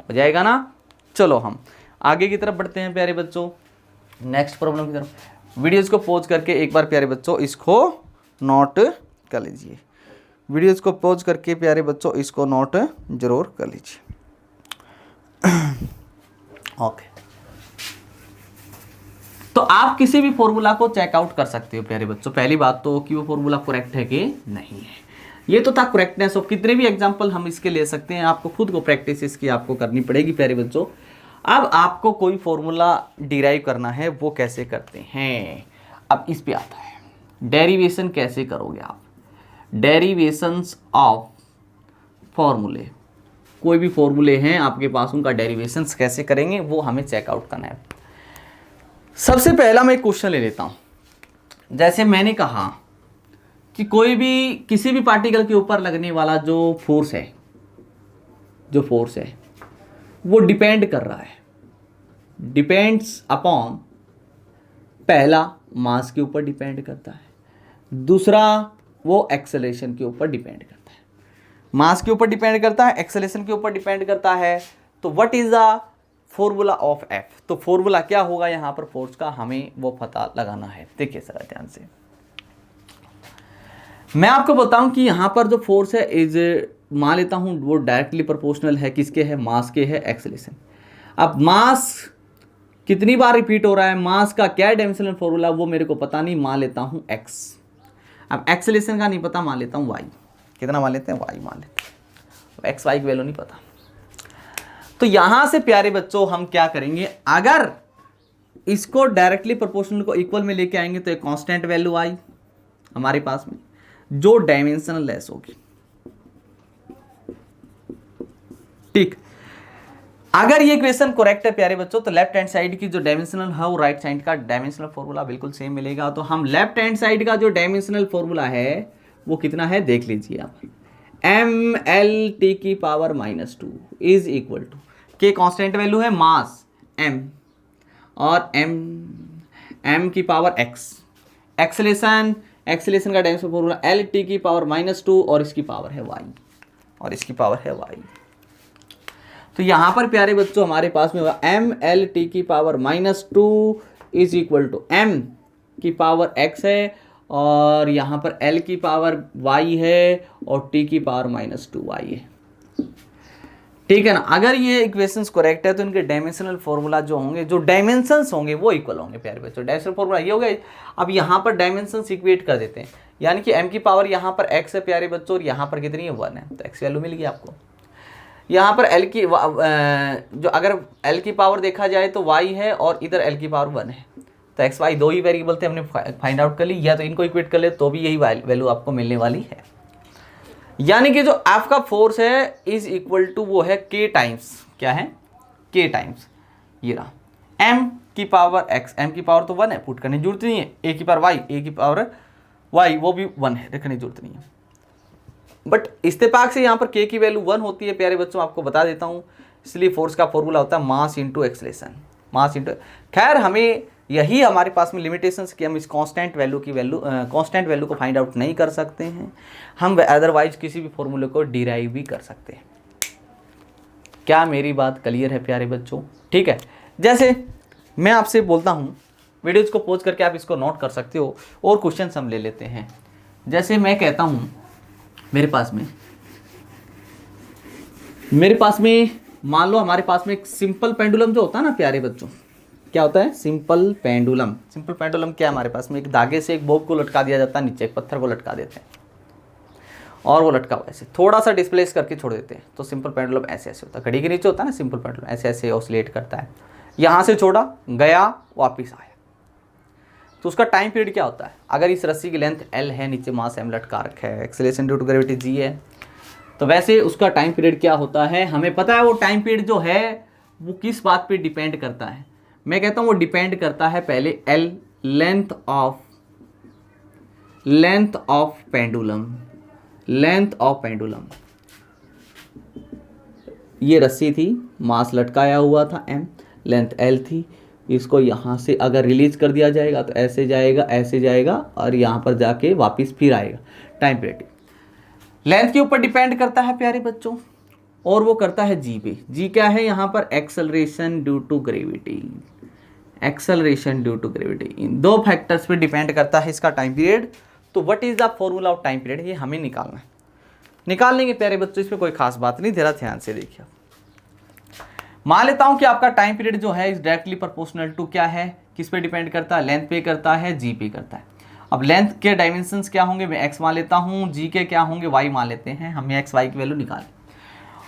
हो जाएगा ना। चलो हम आगे की तरफ बढ़ते हैं प्यारे बच्चों, नेक्स्ट प्रॉब्लम की तरफ। वीडियोज़ को पॉज करके एक बार प्यारे बच्चों इसको नोट कर लीजिए। वीडियोज़ को पॉज करके प्यारे बच्चों इसको नोट जरूर कर लीजिए। ओके, तो आप किसी भी फॉर्मूला को चेकआउट कर सकते हो प्यारे बच्चों। पहली बात तो कि वो फॉर्मूला करेक्ट है कि नहीं है। ये तो था करेक्टनेस ऑफ, कितने भी एग्जांपल हम इसके ले सकते हैं, आपको खुद को प्रैक्टिस इसकी आपको करनी पड़ेगी प्यारे बच्चों। अब आपको कोई फॉर्मूला डिराइव करना है, वो कैसे करते हैं, अब इस पे आता है। डेरिवेशन कैसे करोगे आप, डेरिवेशंस ऑफ फॉर्मूले, कोई भी फॉर्मूले हैं आपके पास, उनका डेरिवेशंस कैसे करेंगे वो हमें चेकआउट करना है। सबसे पहला मैं एक क्वेश्चन ले लेता हूं। जैसे मैंने कहा कि कोई भी किसी भी पार्टिकल के ऊपर लगने वाला जो फोर्स है, जो फोर्स है वो डिपेंड कर रहा है, डिपेंड्स अपॉन, पहला मास के ऊपर डिपेंड करता है, दूसरा वो एक्सेलरेशन के ऊपर डिपेंड करता है। मास के ऊपर डिपेंड करता है, एक्सेलरेशन के ऊपर डिपेंड करता है। तो what is the formula of F, तो फॉर्मूला क्या होगा यहाँ पर फोर्स का, हमें वो पता लगाना है। देखिए जरा ध्यान से, मैं आपको बताऊं कि यहाँ पर जो फोर्स है इज, मान लेता हूं वो डायरेक्टली प्रोपोर्शनल है, किसके है, मास के है, एक्सेलरेशन। अब मास कितनी बार रिपीट हो रहा है, मास का क्या डायमेंशनल फॉर्मूला वो मेरे को पता नहीं, मान लेता हूं x। अब एक्सेलरेशन का नहीं पता, मान लेता हूं y। कितना मान लेते हैं, y मान लेते हैं, x y की वैल्यू नहीं पता। तो यहां से प्यारे बच्चों हम क्या करेंगे, अगर इसको डायरेक्टली प्रोपोर्शनल को इक्वल में लेके आएंगे तो एक कांस्टेंट वैल्यू आई हमारे पास में, जो डायमेंशनल लेस होगी। ठीक, अगर ये इक्वेशन करेक्ट है प्यारे बच्चों, तो लेफ्ट हैंड साइड की जो डायमेंशनल है वो राइट साइड का डायमेंशनल फॉर्मूला बिल्कुल सेम मिलेगा। तो हम लेफ्ट हैंड साइड का जो डायमेंशनल फॉर्मूला है वो कितना है, देख लीजिए यहाँ पर, ml t की पावर -2 इज इक्वल टू, के कांस्टेंट वैल्यू है मास m और m की पावर x, एक्सेलरेशन का डायमेंशनल फॉर्मूला l t की पावर -2 और इसकी पावर है y, और इसकी पावर है y। तो यहां पर प्यारे बच्चों हमारे पास में होगा ml t की power -2 is equal to m की पावर x है, और यहां पर l की पावर y है, और t की पावर -2y है। ठीक है ना। अगर ये इक्वेशंस करेक्ट है तो इनके डायमेंशनल फॉर्मूला जो होंगे, जो डायमेंशंस होंगे वो इक्वल होंगे प्यारे बच्चों। डायमेंशनल फॉर्मूला ये हो गया। अब यहाँ पर डायमेंशंस इक्वेट कर देते हैं, यानी कि m की पावर यहाँ पर x है प्यारे बच्चों, और यहाँ पर कितनी है 1 है, तो x वैल्यू मिल गई आपको। यहाँ पर l की जो अगर l की पावर देखा जाए तो y है, और इधर l की पावर 1 है, तो x y दो ही वेरिएबल थे, हमने फाइंड आउट कर ली, या तो इनको इक्वेट कर ले तो भी यही वैल्यू आपको मिलने वाली है। यानी कि जो F का फोर्स है इज इक्वल टू वो है k टाइम्स, क्या है, k टाइम्स ये रहा m की पावर x, m की पावर तो 1 है, पुट करने की जरूरत नहीं है, a की पावर y, a की पावर y वो भी 1 है, रखने की जरूरत नहीं है। बट इत्तेफाक से यहाँ पर k की वैल्यू 1 होती है प्यारे बच्चों, आपको बता देता हूँ। इसलिए फोर्स का फॉर्मूला होता है mass into acceleration, mass into, खैर हमें यही हमारे पास में लिमिटेशंस कि हम इस कांस्टेंट वैल्यू को फाइंड आउट नहीं कर सकते हैं, हम अदरवाइज किसी भी फॉर्मूले को डिराइव भी कर सकते हैं। क्या मेरी बात क्लियर है प्यारे बच्चों? ठीक है, जैसे मैं आपसे बोलता हूँ, वीडियोज को पॉज करके आप इसको नोट कर सकते हो, और क्वेश्चन हम ले लेते हैं। जैसे मैं कहता हूँ मेरे पास में मान लो हमारे पास में एक सिंपल पेंडुलम जो होता है ना प्यारे बच्चों, क्या होता है, सिंपल पेंडुलम। सिंपल पेंडुलम क्या है, हमारे पास में एक धागे से एक बॉब को लटका दिया जाता है, नीचे एक पत्थर को लटका देते हैं, और वो लटका हुआ ऐसे थोड़ा सा डिस्प्लेस करके छोड़ देते हैं, तो सिंपल पेंडुलम ऐसे ऐसे होता है। घड़ी के नीचे होता है ना सिंपल पेंडुलम, ऐसे ऐसे ऑसिलेट करता है, यहाँ से छोड़ा गया वापिस आया। तो उसका टाइम पीरियड क्या होता है, अगर इस रस्सी की लेंथ l है, नीचे मास m लटका रखा है, acceleration due to gravity g है, तो वैसे उसका टाइम पीरियड क्या होता है हमें पता है। वो टाइम पीरियड जो है वो किस बात पे डिपेंड करता है, मैं कहता हूँ वो डिपेंड करता है पहले l, लेंथ ऑफ पेंडुलम। ये रस्सी थी, मास लटकाया हुआ था m, लेंथ l थी, इसको यहाँ से अगर रिलीज कर दिया जाएगा तो ऐसे जाएगा और यहाँ पर जाके वापस फिर आएगा। टाइम पीरियड लेंथ के ऊपर डिपेंड करता है प्यारे बच्चों, और वो करता है जी पे। जी क्या है यहाँ पर, acceleration due to gravity. Acceleration due to gravity. इन दो फैक्टर्स पे डिपेंड करता है इसका टाइम पीरियड। तो what is the formula of time period, ये हमें निकालना है। निकाल लेंगे प्यारे बच्चों, इसमें कोई खास बात नहीं, जरा ध्यान से देखिए। मान लेता हूं कि आपका टाइम पीरियड जो है इज डायरेक्टली प्रोपोर्शनल टू क्या है, किस पे डिपेंड करता है, लेंथ पे करता है, जी पे करता है। अब लेंथ के डायमेंशंस क्या होंगे, मैं एक्स मान लेता हूं, जी के क्या होंगे, वाई मान लेते हैं, हमें एक्स वाई की वैल्यू निकालें।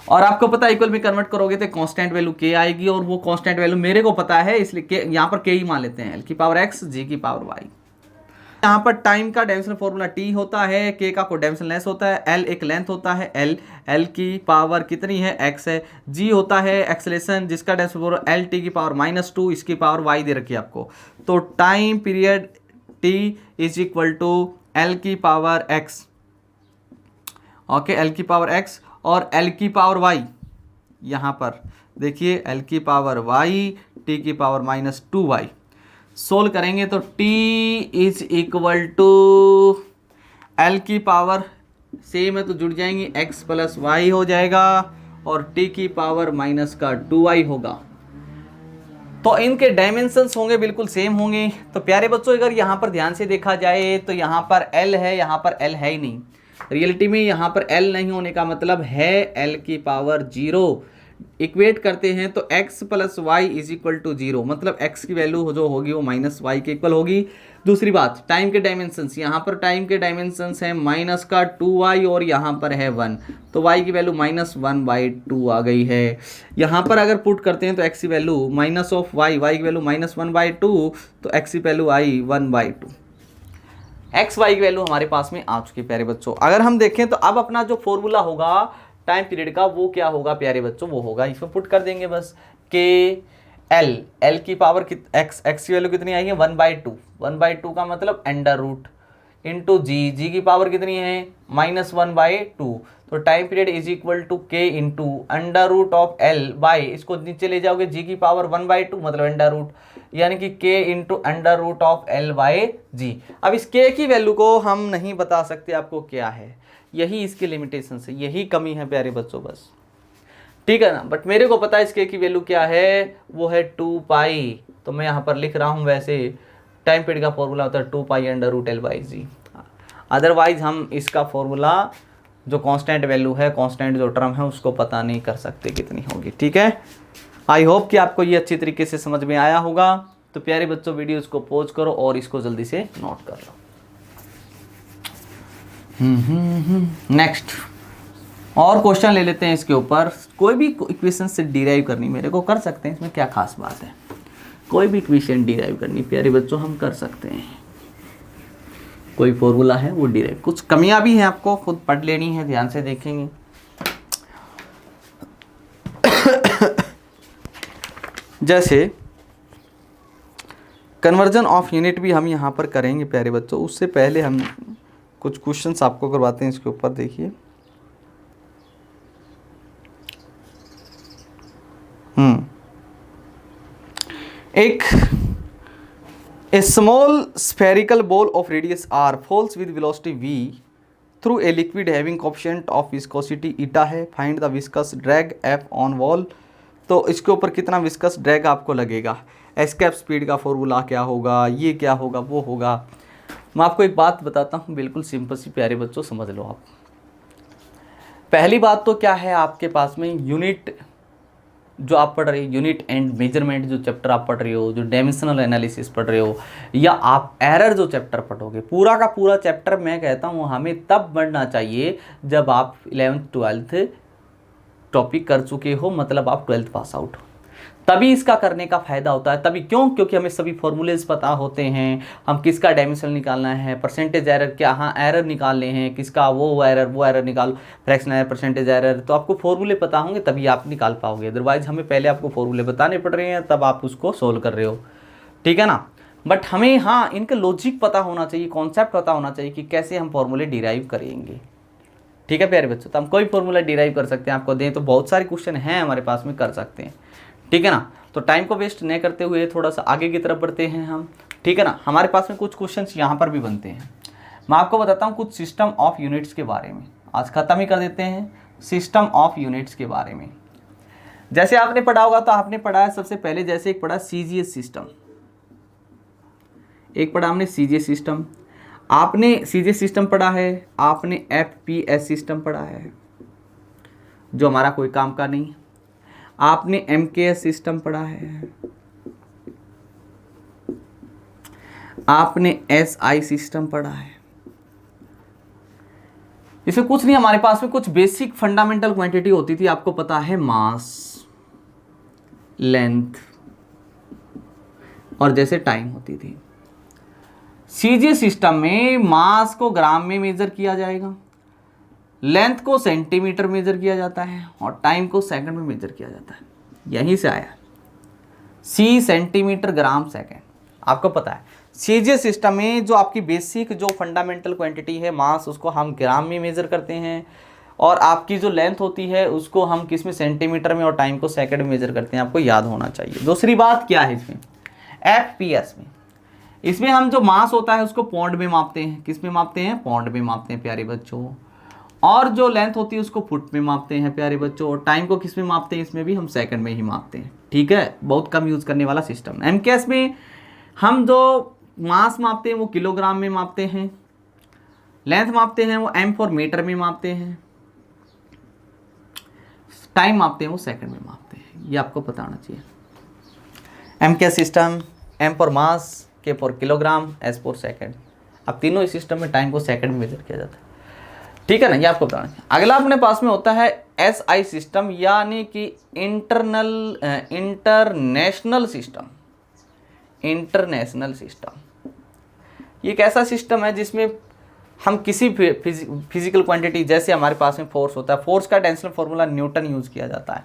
और आपको पता है इक्वल में कन्वर्ट करोगे तो कांस्टेंट वैल्यू के आएगी, और वो कांस्टेंट वैल्यू मेरे को पता है, इसलिए के यहाँ पर के ही मान लेते हैं, एल की पावर एक्स, जी की पावर वाई। यहाँ पर टाइम का डायमेंशन फॉर्मूला टी होता है, के का कोई डायमेंशन लेस होता है, एल एक लेंथ होता है, एल की पावर कितनी है, एक्स है, जी होता है एक्सेलरेशन जिसका डायमेंशन फॉर्मूला एल टी की पावर -2, इसकी पावर वाई दे रखी है आपको। तो time period T is equal to L की पावर एक्स, ओके, एल की पावर एक्स और एल की पावर वाई। यहाँ पर देखिए एल की पावर वाई, टी की पावर -2y। सोल्व करेंगे तो t is equal to L की पावर सेम है तो जुड़ जाएंगी, x प्लस वाई हो जाएगा, और t की पावर -2y होगा। तो इनके डायमेंशंस होंगे बिल्कुल सेम होंगे। तो प्यारे बच्चों अगर यहाँ पर ध्यान से देखा जाए तो यहाँ पर l है, यहाँ पर l है ही नहीं। रियलिटी में यहाँ पर l नहीं होने का मतलब है l की पावर 0। इक्वेट करते हैं तो x plus Y is equal to 0, मतलब x की वैल्यू जो होगी वो -y के इक्वल होगी। दूसरी बात टाइम के डायमेंशंस, यहाँ पर टाइम के डायमेंशंस हैं -2y और यहाँ पर है 1, तो y की वैल्यू -1/2 आ गई है। यहाँ पर अगर पुट करते हैं तो x की वैल्यू -y की वैल्यू -1/2, तो x की वैल्यू आई 1/2। एक्स वाई की वैल्यू हमारे पास में आ चुकी है प्यारे बच्चों। अगर हम देखें तो अब अपना जो फॉर्मूला होगा टाइम पीरियड का वो क्या होगा प्यारे बच्चों, वो होगा इसमें पुट कर देंगे बस के एल की पावर एक्स की वैल्यू कितनी आई है 1/2, 1/2 का मतलब अंडर रूट इंटू जी की पावर कितनी है -1/2। तो time period is equal to k into under root of l by, इसको नीचे ले जाओगे जी की पावर 1/2 मतलब अंडर रूट, यानी कि k into under root of l by g. अब इस के की वैल्यू को हम नहीं बता सकते आपको क्या है, यही इसकी लिमिटेशन है, यही कमी है प्यारे बच्चों बस, ठीक है ना। बट मेरे को पता है इसके की वैल्यू क्या है, वो है 2π। तो मैं यहाँ पर लिख रहा हूँ, वैसे टाइम पीरियड का फॉर्मूला होता है 2π under root l by g. Otherwise हम इसका फॉर्मूला जो कांस्टेंट वैल्यू है, कांस्टेंट जो टर्म है उसको पता नहीं कर सकते कितनी होगी, ठीक है। आई होप कि आपको ये अच्छी तरीके से समझ में आया होगा। तो प्यारे बच्चों वीडियोस को पॉज करो और इसको जल्दी से नोट कर लो। नेक्स्ट और क्वेश्चन ले लेते हैं इसके ऊपर। कोई भी इक्वेशन से डिराइव करनी मेरे को कर सकते हैं, इसमें क्या खास बात है, कोई भी इक्वेशन डिराइव करनी प्यारे बच्चों हम कर सकते हैं। कोई फॉर्मूला है वो डिराइव, कुछ कमियां भी हैं आपको खुद पढ़ लेनी है, ध्यान से देखेंगे। जैसे कन्वर्जन ऑफ यूनिट भी हम यहाँ पर करेंगे प्यारे बच्चों, उससे पहले हम कुछ क्वेश्चंस आपको करवाते हैं इसके ऊपर। देखिए एक A small spherical ball of radius r falls with velocity v through a liquid having coefficient of viscosity eta है। Find the viscous drag f on wall। तो इसके ऊपर कितना विस्कस ड्रैग आपको लगेगा, एस्केप स्पीड का फॉर्मूला क्या होगा, ये क्या होगा, वो होगा। मैं आपको एक बात बताता हूँ, बिल्कुल सिंपल सी प्यारे बच्चों समझ लो आप। पहली बात तो क्या है आपके पास में यूनिट जो आप पढ़ रहे हो, यूनिट एंड मेजरमेंट जो चैप्टर आप पढ़ रहे हो, जो डायमेंशनल एनालिसिस पढ़ रहे हो, या आप एरर जो चैप्टर पढ़ोगे, पूरा का पूरा चैप्टर मैं कहता हूँ हमें तब पढ़ना चाहिए जब आप 11th 12th टॉपिक कर चुके हो, मतलब आप 12th पास आउट हो, तभी इसका करने का फायदा होता है। तभी क्यों, क्योंकि हमें सभी फॉर्मूलेज पता होते हैं, हम किसका डायमेंशन निकालना है, परसेंटेज एरर क्या, हाँ एरर निकालने हैं, किसका वो एरर निकालो, फ्रैक्शन एरर, परसेंटेज एरर, तो आपको फॉर्मूले पता होंगे तभी आप निकाल पाओगे। अदरवाइज हमें पहले आपको फॉर्मूले बताने पड़ रहे हैं तब आप उसको सोल्व कर रहे हो, ठीक है ना। बट हमें हाँ इनका लॉजिक पता होना चाहिए, कॉन्सेप्ट पता होना चाहिए कि कैसे हम फॉर्मूले डिराइव करेंगे, ठीक है प्यारे बच्चों। तो हम कोई फॉर्मूला डिराइव कर सकते हैं, आपको दें तो बहुत सारे क्वेश्चन हैं हमारे पास में, कर सकते हैं, ठीक है ना। तो टाइम को वेस्ट नहीं करते हुए थोड़ा सा आगे की तरफ बढ़ते हैं हम, ठीक है ना। हमारे पास में कुछ क्वेश्चंस यहाँ पर भी बनते हैं। मैं आपको बताता हूँ कुछ सिस्टम ऑफ यूनिट्स के बारे में, आज ख़त्म ही कर देते हैं सिस्टम ऑफ यूनिट्स के बारे में। जैसे आपने पढ़ा होगा, तो आपने पढ़ा है सबसे पहले, जैसे एक पढ़ा CGS सिस्टम, एक पढ़ा हमने सीजे सिस्टम, आपने सीजे सिस्टम पढ़ा है, आपने एफपीएस सिस्टम पढ़ा है जो हमारा कोई काम का नहीं, आपने एमकेएस सिस्टम पढ़ा है, आपने एसआई सिस्टम पढ़ा है। इसमें कुछ नहीं, हमारे पास में कुछ बेसिक फंडामेंटल क्वांटिटी होती थी, आपको पता है, मास, लेंथ और जैसे टाइम होती थी। सीजे सिस्टम में मास को ग्राम में मेजर किया जाएगा, लेंथ को सेंटीमीटर मेजर किया जाता है और टाइम को सेकंड में मेजर किया जाता है। यहीं से आया सी, सेंटीमीटर, ग्राम, सेकंड। आपको पता है सीजे सिस्टम में जो आपकी बेसिक जो फंडामेंटल क्वांटिटी है मास, उसको हम ग्राम में मेजर करते हैं और आपकी जो लेंथ होती है उसको हम किस में, सेंटीमीटर में, और टाइम को सेकंड में मेजर करते हैं। आपको याद होना चाहिए। दूसरी बात क्या है इसमें, एफपीएस में, इसमें हम जो मास होता है उसको पौंड में मापते हैं। किस में मापते हैं, पौंड में मापते हैं प्यारे बच्चों। और जो लेंथ होती है उसको फुट में मापते हैं प्यारे बच्चों। और टाइम को किस में मापते हैं, इसमें भी हम सेकंड में ही मापते हैं। ठीक है, बहुत कम यूज़ करने वाला सिस्टम। एमकेएस में हम जो मास मापते हैं वो किलोग्राम में मापते हैं, लेंथ मापते हैं वो एम फॉर मीटर में मापते हैं, टाइम मापते हैं वो सेकंड में मापते हैं। ये आपको पता होना चाहिए। MKS system, M for mass, K for kilogram, S for second. अब तीनों इस सिस्टम में टाइम को सेकंड में मेजर किया जाता है। ठीक है ना, ये आपको बताना चाहिए। अगला अपने पास में होता है एसआई सिस्टम, यानी कि इंटरनेशनल सिस्टम। इंटरनेशनल सिस्टम ये एक ऐसा सिस्टम है जिसमें हम किसी फिजिकल क्वांटिटी, जैसे हमारे पास में फोर्स होता है, फोर्स का टेंशन फॉर्मूला न्यूटन यूज़ किया जाता है।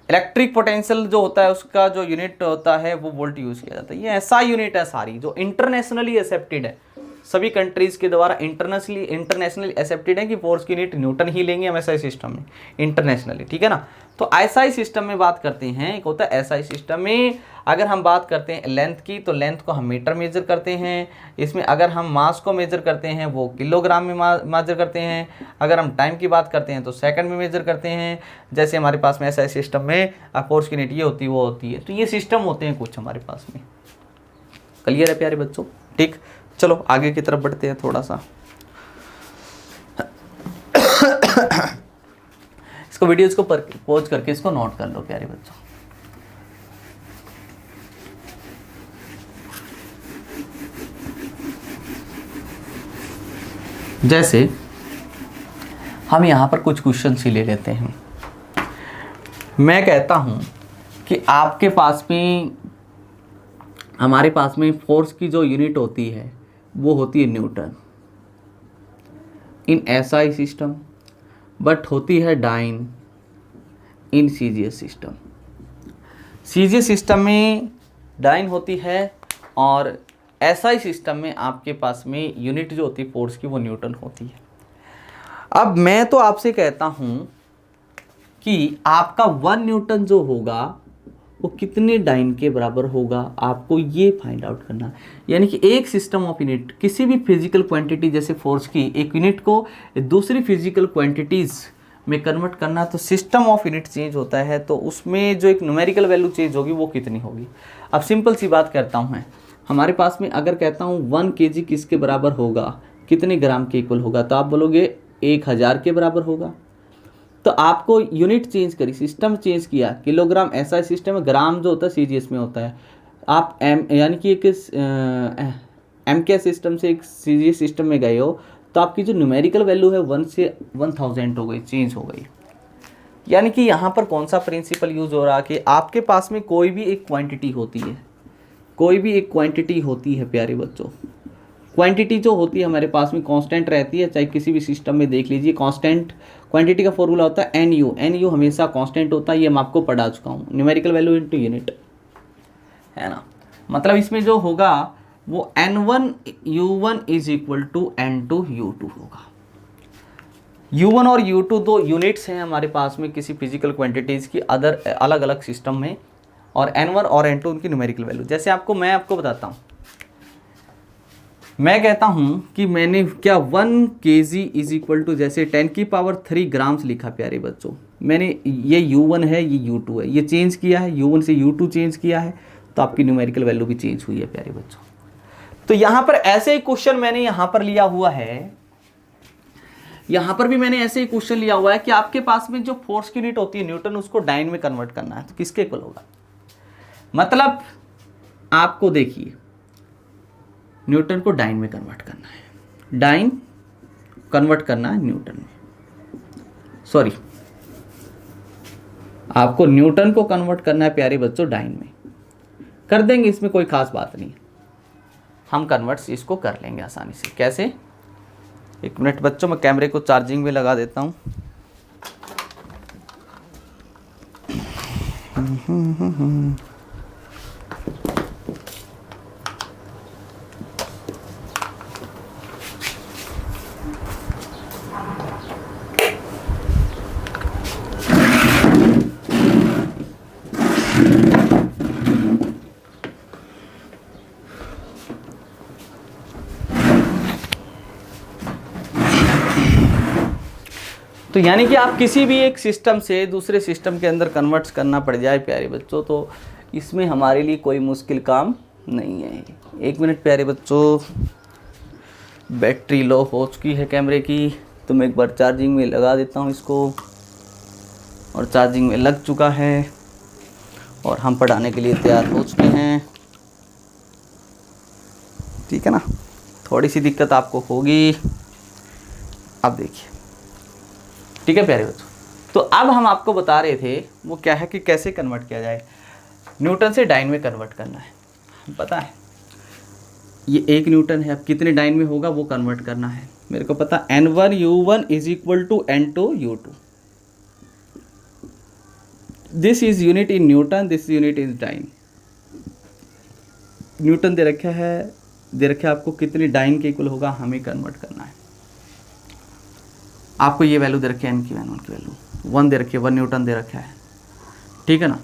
इलेक्ट्रिक पोटेंशियल जो होता है उसका जो यूनिट होता है वो वोल्ट यूज़ किया जाता है। ये ऐसा यूनिट है सारी जो इंटरनेशनली एक्सेप्टेड है, सभी कंट्रीज़ के द्वारा इंटरनेशनली एक्सेप्टेड है कि फोर्स की यूनिट न्यूटन ही लेंगे हम एसआई सिस्टम में, इंटरनेशनली। ठीक है ना। तो एसआई सिस्टम में बात करते हैं, एक होता है एसआई सिस्टम में अगर हम बात करते हैं लेंथ की, तो लेंथ को हम मीटर मेजर करते हैं। इसमें अगर हम मास को मेजर करते हैं वो किलोग्राम में मेजर करते हैं। अगर हम टाइम की बात करते हैं तो सेकंड में मेजर करते हैं। जैसे हमारे पास में एसआई सिस्टम में फोर्स की यूनिट ये होती है, वो होती है। तो ये सिस्टम होते हैं कुछ हमारे पास में। क्लियर है प्यारे बच्चों? ठीक, चलो आगे की तरफ बढ़ते हैं थोड़ा सा। इसको वीडियोस को पॉज करके इसको नोट कर लो प्यारे बच्चों। जैसे हम यहाँ पर कुछ क्वेश्चन ही ले लेते हैं। मैं कहता हूँ कि आपके पास में, हमारे पास में फोर्स की जो यूनिट होती है वो होती है newton in SI system, but होती है dyne in CGS system. CGS system में डाइन होती है और एसआई सिस्टम में आपके पास में यूनिट जो होती है फोर्स की वो न्यूटन होती है। अब मैं तो आपसे कहता हूँ कि आपका 1 न्यूटन जो होगा वो कितने डाइन के बराबर होगा, आपको ये फाइंड आउट करना है। यानी कि एक सिस्टम ऑफ यूनिट, किसी भी फिजिकल क्वांटिटी जैसे फोर्स की एक यूनिट को दूसरी फिजिकल क्वांटिटीज़ में कन्वर्ट करना, तो सिस्टम ऑफ यूनिट चेंज होता है, तो उसमें जो एक न्यूमेरिकल वैल्यू चेंज होगी वो कितनी होगी। अब सिंपल सी बात करता हूँ मैं, हमारे पास में अगर कहता हूँ 1 kg किसके बराबर होगा, कितने ग्राम के इक्वल होगा, तो आप बोलोगे 1000 के बराबर होगा। तो आपको यूनिट चेंज करी, सिस्टम चेंज किया, किलोग्राम एसआई सिस्टम में, ग्राम जो होता है सीजीएस में होता है। आप यानी कि एक एमके सिस्टम से एक सीजीएस सिस्टम में गए हो, तो आपकी जो न्यूमेरिकल वैल्यू है 1 से 1000 हो गई, चेंज हो गई। यानी कि यहाँ पर कौन सा प्रिंसिपल यूज हो रहा कि आपके पास में कोई भी एक क्वांटिटी होती है, कोई भी एक क्वांटिटी होती है प्यारे बच्चों। क्वांटिटी जो होती है हमारे पास में कांस्टेंट रहती है, चाहे किसी भी सिस्टम में देख लीजिए। कांस्टेंट क्वांटिटी का फॉर्मूला होता है एन यू हमेशा कांस्टेंट होता है, ये मैं आपको पढ़ा चुका हूँ, न्यूमेरिकल वैल्यू इनटू यूनिट, है ना। मतलब इसमें जो होगा वो n1 u1 is equal to n2 u2 होगा। u1 और u2 दो यूनिट्स हैं हमारे पास में किसी फिजिकल क्वांटिटीज़ की अदर अलग अलग सिस्टम में, और n1 और n2 उनकी न्यूमेरिकल वैल्यू। जैसे मैं आपको बताता हूँ, मैं कहता हूँ कि मैंने क्या 1 kg इज इक्वल टू जैसे 10⁻³ ग्राम्स लिखा प्यारे बच्चों। मैंने ये u1 है, ये u2 है, ये चेंज किया है, u1 से u2 चेंज किया है, तो आपकी न्यूमेरिकल वैल्यू भी चेंज हुई है प्यारे बच्चों। तो यहां पर ऐसे ही क्वेश्चन मैंने यहां पर लिया हुआ है, यहां पर भी मैंने ऐसे ही क्वेश्चन लिया हुआ है कि आपके पास में जो फोर्स की यूनिट होती है न्यूटन, उसको डाइन में कन्वर्ट करना है, तो किसके इक्वल होगा? मतलब आपको देखिए न्यूटन को डाइन में कन्वर्ट करना है, डाइन कन्वर्ट करना है न्यूटन में, सॉरी आपको न्यूटन को कन्वर्ट करना है प्यारे बच्चों डाइन में। कर देंगे, इसमें कोई खास बात नहीं, हम कन्वर्ट इसको कर लेंगे आसानी से। कैसे? एक मिनट बच्चों, मैं कैमरे को चार्जिंग में लगा देता हूँ। तो यानी कि आप किसी भी एक सिस्टम से दूसरे सिस्टम के अंदर कन्वर्ट करना पड़ जाए प्यारे बच्चों, तो इसमें हमारे लिए कोई मुश्किल काम नहीं है। एक मिनट प्यारे बच्चों, बैटरी लो हो चुकी है कैमरे की, तो मैं एक बार चार्जिंग में लगा देता हूँ इसको, और चार्जिंग में लग चुका है और हम पढ़ाने के लिए तैयार हो चुके हैं। ठीक है ना, थोड़ी सी दिक्कत आपको होगी, अब देखिए। ठीक है प्यारे बच्चों, तो अब हम आपको बता रहे थे वो क्या है कि कैसे कन्वर्ट किया जाए, न्यूटन से डाइन में कन्वर्ट करना है। पता है ये 1 न्यूटन है, अब कितने डाइन में होगा वो कन्वर्ट करना है। मेरे को पता N1 U1 is equal to N2 U2, this is unit in newton, this unit is dyne. Newton दे रखा है, दे रखा है आपको कितनी डाइन के इक्वल होगा, हमें कन्वर्ट करना है। आपको ये वैल्यू दे रखी है, N की वैल्यू 1 दे रखी है, 1 न्यूटन दे रखा है। ठीक है ना,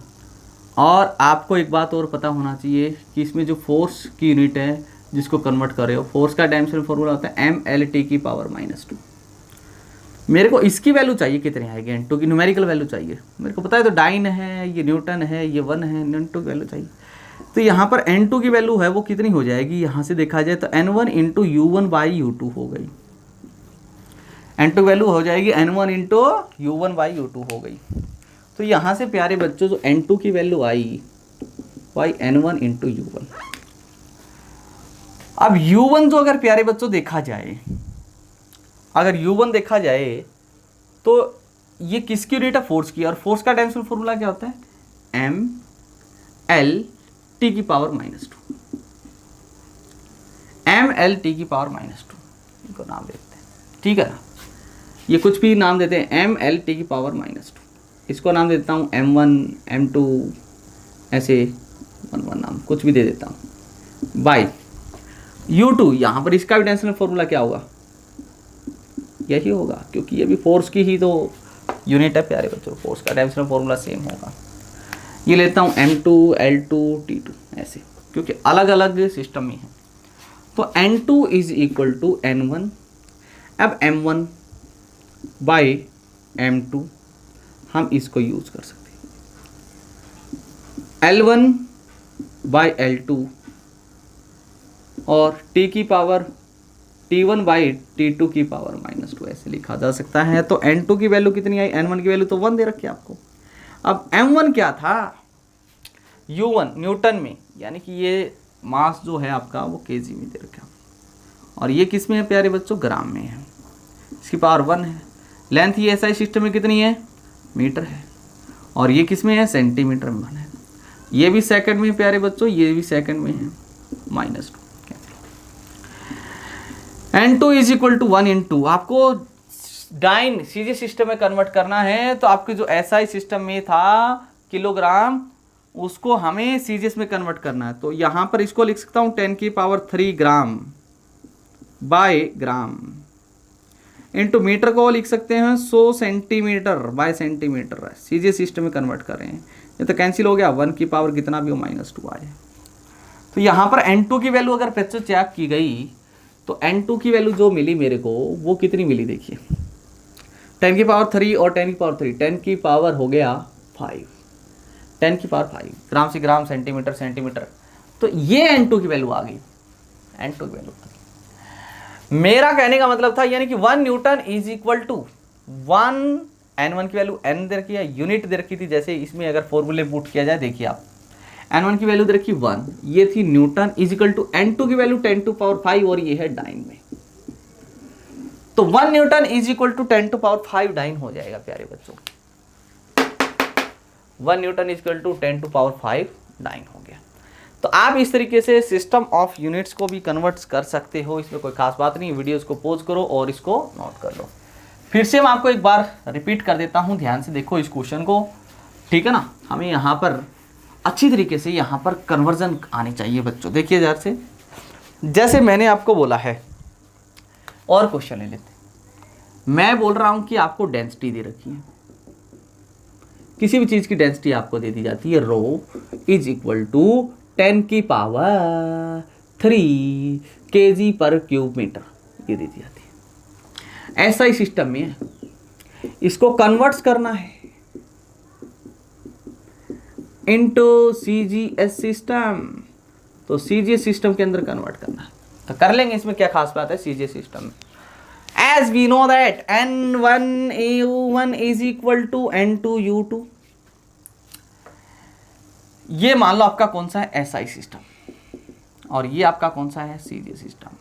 और आपको एक बात और पता होना चाहिए कि इसमें जो फोर्स की यूनिट है जिसको कन्वर्ट कर रहे हो, फोर्स का डायमेंशन फॉर्मूला होता है MLT की पावर -2। मेरे को इसकी वैल्यू चाहिए कितनी आएगी, N2 की न्यूमेरिकल वैल्यू चाहिए। मेरे को पता है तो डाइन है, ये न्यूटन है, ये 1 है, N2 की वैल्यू चाहिए। तो यहाँ पर N2 की वैल्यू है वो कितनी हो जाएगी, यहाँ से देखा जाए तो N1 इंटू U1/U2 हो गई। N2 वैल्यू हो जाएगी N1 इंटू U1/U2 हो गई। तो यहाँ से प्यारे बच्चों जो N2 की वैल्यू आई वाई N1 इंटू U1। अब U1 जो अगर प्यारे बच्चों देखा जाए, अगर U1 देखा जाए तो ये किसकी यूनिट है, फोर्स की, और फोर्स का डायमेंशन फॉर्मूला क्या होता है, MLT की पावर -2। MLT की पावर -2 इनको नाम देते हैं। ठीक है ना, ये कुछ भी नाम देते हैं, MLT की पावर -2। इसको नाम देता हूँ M1 M2 ऐसे 1 नाम कुछ भी दे देता हूँ बाई U2। यहाँ पर इसका भी डायमेंशन फॉर्मूला क्या होगा, यही होगा, क्योंकि ये भी फोर्स की ही तो यूनिट है प्यारे बच्चों, फोर्स का डायमेंशन फॉर्मूला सेम होगा। ये लेता हूँ M2 L2 T2 ऐसे, क्योंकि अलग अलग सिस्टम में है। तो N2 is equal to N1। अब M1 बाई M2 हम इसको यूज कर सकते हैं, L1 बाई L2 और T की पावर T1 बाई T2 की पावर -2 ऐसे लिखा जा सकता है। तो N2 की वैल्यू कितनी आई, N1 की वैल्यू तो 1 दे रखी है आपको। अब M1 क्या था, U1 न्यूटन में, यानी कि ये मास जो है आपका वो केजी में दे रखा है, और ये किस में है प्यारे बच्चों, ग्राम में है। इसकी पावर 1 है। लेंथ ये SI सिस्टम में कितनी है, मीटर है, और ये किस में है, सेंटीमीटर में है। ये भी सेकंड में प्यारे बच्चों, ये भी सेकंड में है, -2। N2 is equal to 1 into, आपको डाइन सीजे सिस्टम में कन्वर्ट करना है, तो आपके जो SI सिस्टम में था किलोग्राम, उसको हमें सीजीएस में कन्वर्ट करना है। तो यहाँ पर इसको लिख सकता हूँ 10 की power 3 gram by gram, into metre को लिख सकते हैं 100 centimetre by centimetre. CGS system में कन्वर्ट कर रहे हैं, ये तो कैंसिल हो गया, 1 की पावर कितना भी हो -2 आए। तो यहाँ पर N2 की वैल्यू अगर बच्चों चेक की गई तो N2 की वैल्यू जो मिली मेरे को वो कितनी मिली, देखिए 10 की पावर 3 और 10 की पावर 3, 10 की पावर हो गया 5, 10 की पावर 5, ग्राम से ग्राम, सेंटीमीटर सेंटीमीटर। तो ये N2 की वैल्यू आ गई। n2 की वैल्यू। मेरा कहने का मतलब था यानी कि 1 newton is equal to 1, n1 की वैल्यू n दे रखी है, यूनिट दे रखी थी, जैसे इसमें अगर फॉर्मूले पुट किया जाए, देखिए आप n1 की वैल्यू दे रखी 1, ये थी Newton is equal to n2 की वैल्यू 10 टू पावर 5 और ये है डाइन में, तो 1 newton is equal to 10 to power 5 dyne हो जाएगा प्यारे बच्चों। 1 newton is equal to 10 to power 5 dyne हो गया। तो आप इस तरीके से सिस्टम ऑफ यूनिट्स को भी कन्वर्ट कर सकते हो, इसमें कोई खास बात नहीं। वीडियोस को पॉज करो और इसको नोट कर लो। फिर से मैं आपको एक बार रिपीट कर देता हूं, ध्यान से देखो इस क्वेश्चन को, ठीक है ना। हमें यहाँ पर अच्छी तरीके से यहाँ पर कन्वर्जन आनी चाहिए बच्चों। देखिए ध्यान से, जैसे मैंने आपको बोला है, और क्वेश्चन ले लेते हैं। मैं बोल रहा हूँ कि आपको डेंसिटी दे रखी है, किसी भी चीज़ की डेंसिटी आपको दे दी जाती है, रो इज इक्वल टू 10 की पावर 3 kg पर क्यूब मीटर, ये दे दी जाती है। ऐसा ही सिस्टम में है, इसको कन्वर्ट्स करना है इनटू CGS सिस्टम, तो CGS सिस्टम के अंदर कन्वर्ट करना है, तो कर लेंगे। इसमें क्या खास बात है CGS सिस्टम में, as we know that N1 U1 is equal to N2 U2। ये मान लो आपका कौन सा है SI सिस्टम, और ये आपका कौन सा है CGS सिस्टम।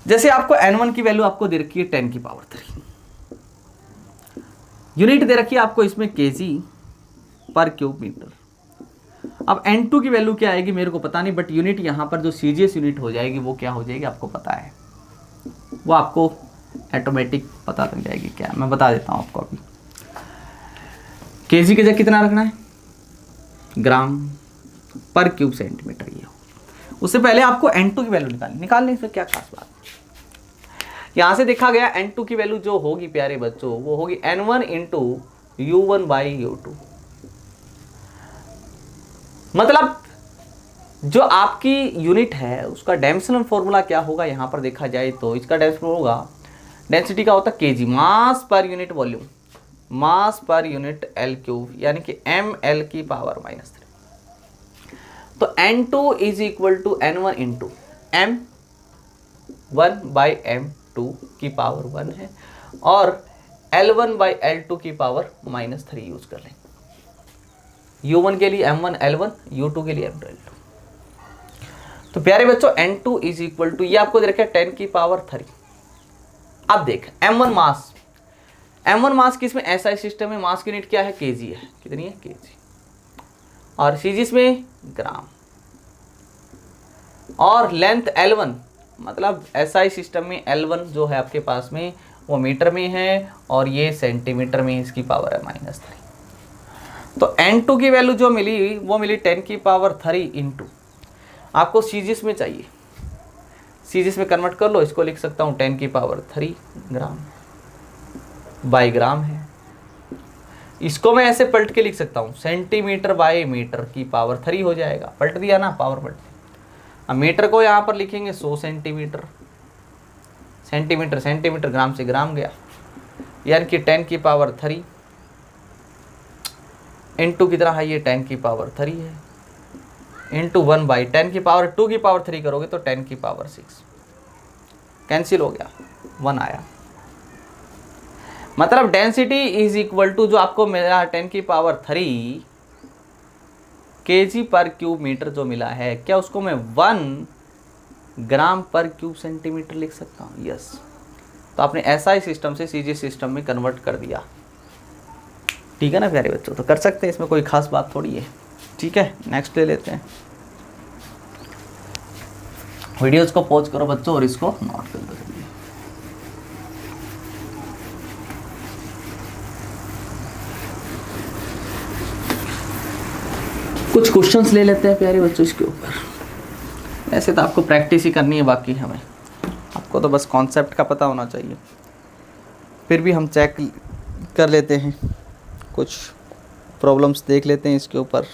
जैसे आपको N1 की वैल्यू आपको दे रखी है 10 की पावर 3, यूनिट दे रखी है आपको इसमें kg पर क्यूब मीटर। अब N2 की वैल्यू क्या आएगी मेरे को पता नहीं, बट यूनिट यहां पर जो CGS यूनिट हो जाएगी वो क्या हो जाएगी आपको पता है, वो आपको ऑटोमेटिक पता लग जाएगी। क्या मैं बता देता हूं आपको, अभी kg की जगह कितना रखना है, ग्राम पर क्यूब सेंटीमीटर। ये उससे पहले आपको N2 की वैल्यू निकालनी, इसमें क्या खास बात। यहां से देखा गया N2 की वैल्यू जो होगी प्यारे बच्चों, वो होगी N1 into U1 by U2। मतलब जो आपकी यूनिट है उसका डायमेंशनल फॉर्मूला क्या होगा, यहां पर देखा जाए तो इसका डायमेंशनल होगा, डेंसिटी का होता है kg, मास पर यूनिट वॉल्यूम, मास पर यूनिट L क्यूब, यानी कि mL की पावर -3। तो N2 is equal to N1 into M1 by M2 की पावर 1 है, और L1 बाई L2 की पावर -3 यूज कर लेंगे। U1 के लिए M1 L1, U2 के लिए M2 L2। तो प्यारे बच्चों N2 इज इक्वल टू, ये आपको दे रखा है 10 की पावर 3। अब देख M1 मास, M1 मास किसमें SI सिस्टम में मास की यूनिट क्या है kg है, कितनी है kg, और CGS में ग्राम, और लेंथ L1, मतलब SI सिस्टम में L1 जो है आपके पास में वो मीटर में है, और ये सेंटीमीटर में इसकी पावर है -3। तो N2 की वैल्यू जो मिली वो मिली 10 की पावर 3 इंटू, आपको CGS में चाहिए, CGS में कन्वर्ट कर लो, इसको लिख सकता हूँ 10 की पावर 3 ग्राम बाई ग्राम है। इसको मैं ऐसे पलट के लिख सकता हूँ, सेंटीमीटर बाई मीटर की पावर 3 हो जाएगा, पलट दिया ना, पावर पलट दिया। अब मीटर को यहाँ पर लिखेंगे 100 सेंटीमीटर, सेंटीमीटर सेंटीमीटर, ग्राम से ग्राम गया, यानी कि 10 की पावर 3 इंटू कितना है, ये 10 की पावर 3 है, इंटू 1 बाई 10 की पावर 2 की पावर 3 करोगे तो 10 की पावर 6, कैंसिल हो गया, 1 आया। मतलब डेंसिटी इज इक्वल टू, जो आपको मिला 10 की पावर 3 kg पर क्यूब मीटर जो मिला है, क्या उसको मैं 1 ग्राम पर क्यूब सेंटीमीटर लिख सकता हूँ, यस। तो आपने SI सिस्टम से CGS सिस्टम में कन्वर्ट कर दिया, ठीक है ना प्यारे बच्चों। तो कर सकते हैं, इसमें कोई खास बात थोड़ी है, ठीक है। नेक्स्ट ले लेते हैं, वीडियोस को पॉज करो बच्चों और इसको नोट कर दो। कुछ क्वेश्चंस ले लेते हैं प्यारे बच्चों इसके ऊपर। ऐसे तो आपको प्रैक्टिस ही करनी है, बाकी हमें, आपको तो बस कॉन्सेप्ट का पता होना चाहिए। फिर भी हम चेक कर लेते हैं, कुछ प्रॉब्लम्स देख लेते हैं इसके ऊपर,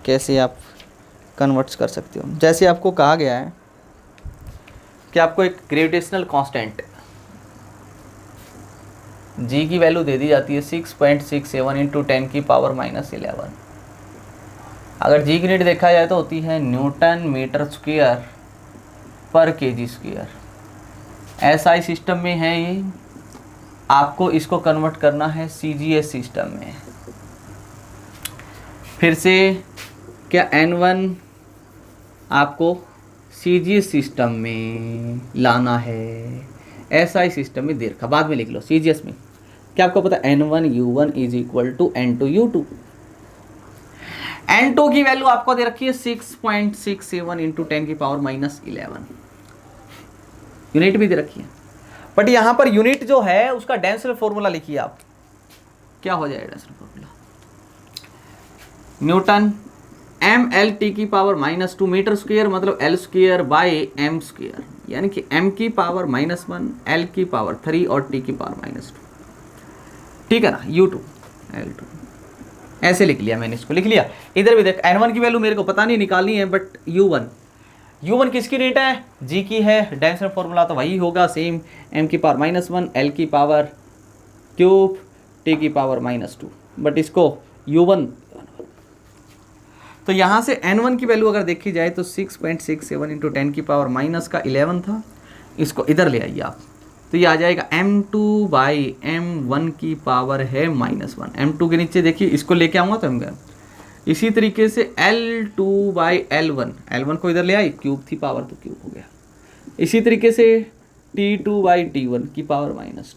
कैसे आप कन्वर्ट्स कर सकते हो। जैसे आपको कहा गया है कि आपको एक ग्रेविटेशनल कांस्टेंट G की वैल्यू दे दी जाती है 6.67 इंटू 10 की पावर -11। अगर जी की यूनिट देखा जाए तो होती है न्यूटन मीटर स्क्वायर पर केजी स्क्वायर। एसआई सिस्टम में है ये, आपको इसको कन्वर्ट करना है सीजीएस सिस्टम में। फिर से क्या N1 आपको सीजीएस सिस्टम में लाना है, एसआई सिस्टम में दे रखा, बाद में लिख लो। सीजीएस में क्या आपको पता है N1 U1 is equal to N2 U2। N2 की वैल्यू आपको दे रखी है 6.67 इंटू 10 की पावर -11, यूनिट भी दे रखी है। बट यहां पर यूनिट जो है उसका डेंसिटी फॉर्मूला लिखिए आप, क्या हो जाएगा डेंसिटी फॉर्मूला, न्यूटन mL/t की पावर -2 मीटर स्क्वायर मतलब L square by m square, यानी कि m की पावर -1, L की पावर 3 और t की पावर -2, ठीक है ना, U2 L2। ऐसे लिख लिया मैंने, इसको लिख लिया। इधर भी देख, N1 की वैल्यू मेरे को पता नहीं निकालनी है, बट U1 किसकी रेट है, G की है, डेंसिटी फॉर्मूला तो वही होगा सेम, m की पावर -1, L की पावर क्यूब, t की पावर -2, बट इसको U1। तो यहाँ से N1 की वैल्यू अगर देखी जाए तो 6.67 इंटू 10 की पावर -11 था, इसको इधर ले आइए आप, तो ये आ जाएगा m2 बाई m1 की पावर है -1। m2 के नीचे देखिए, इसको लेके आऊँगा तो हम गए। इसी तरीके से L2 बाई L1 को इधर ले आई, क्यूब थी पावर तो क्यूब हो गया। इसी तरीके से T2 बाई T1 की पावर -2।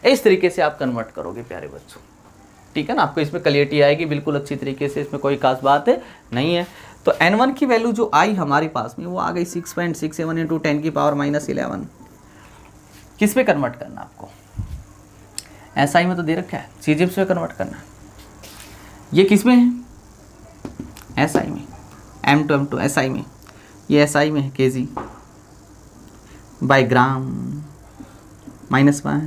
इस तरीके से आप कन्वर्ट करोगे प्यारे बच्चों, ठीक है ना। आपको इसमें क्लियरिटी आएगी बिल्कुल अच्छी तरीके से, इसमें कोई खास बात नहीं है। तो N1 की वैल्यू जो आई हमारे पास में वो आ गई 6.67 इंटू 10 की पावर -11। किस पे कन्वर्ट करना आपको, एसआई में तो दे रखा है, सीजीएस में कन्वर्ट करना है। ये किस में है, एसआई में, M2 एसआई में, ये एसआई में है केजी बाय ग्राम -1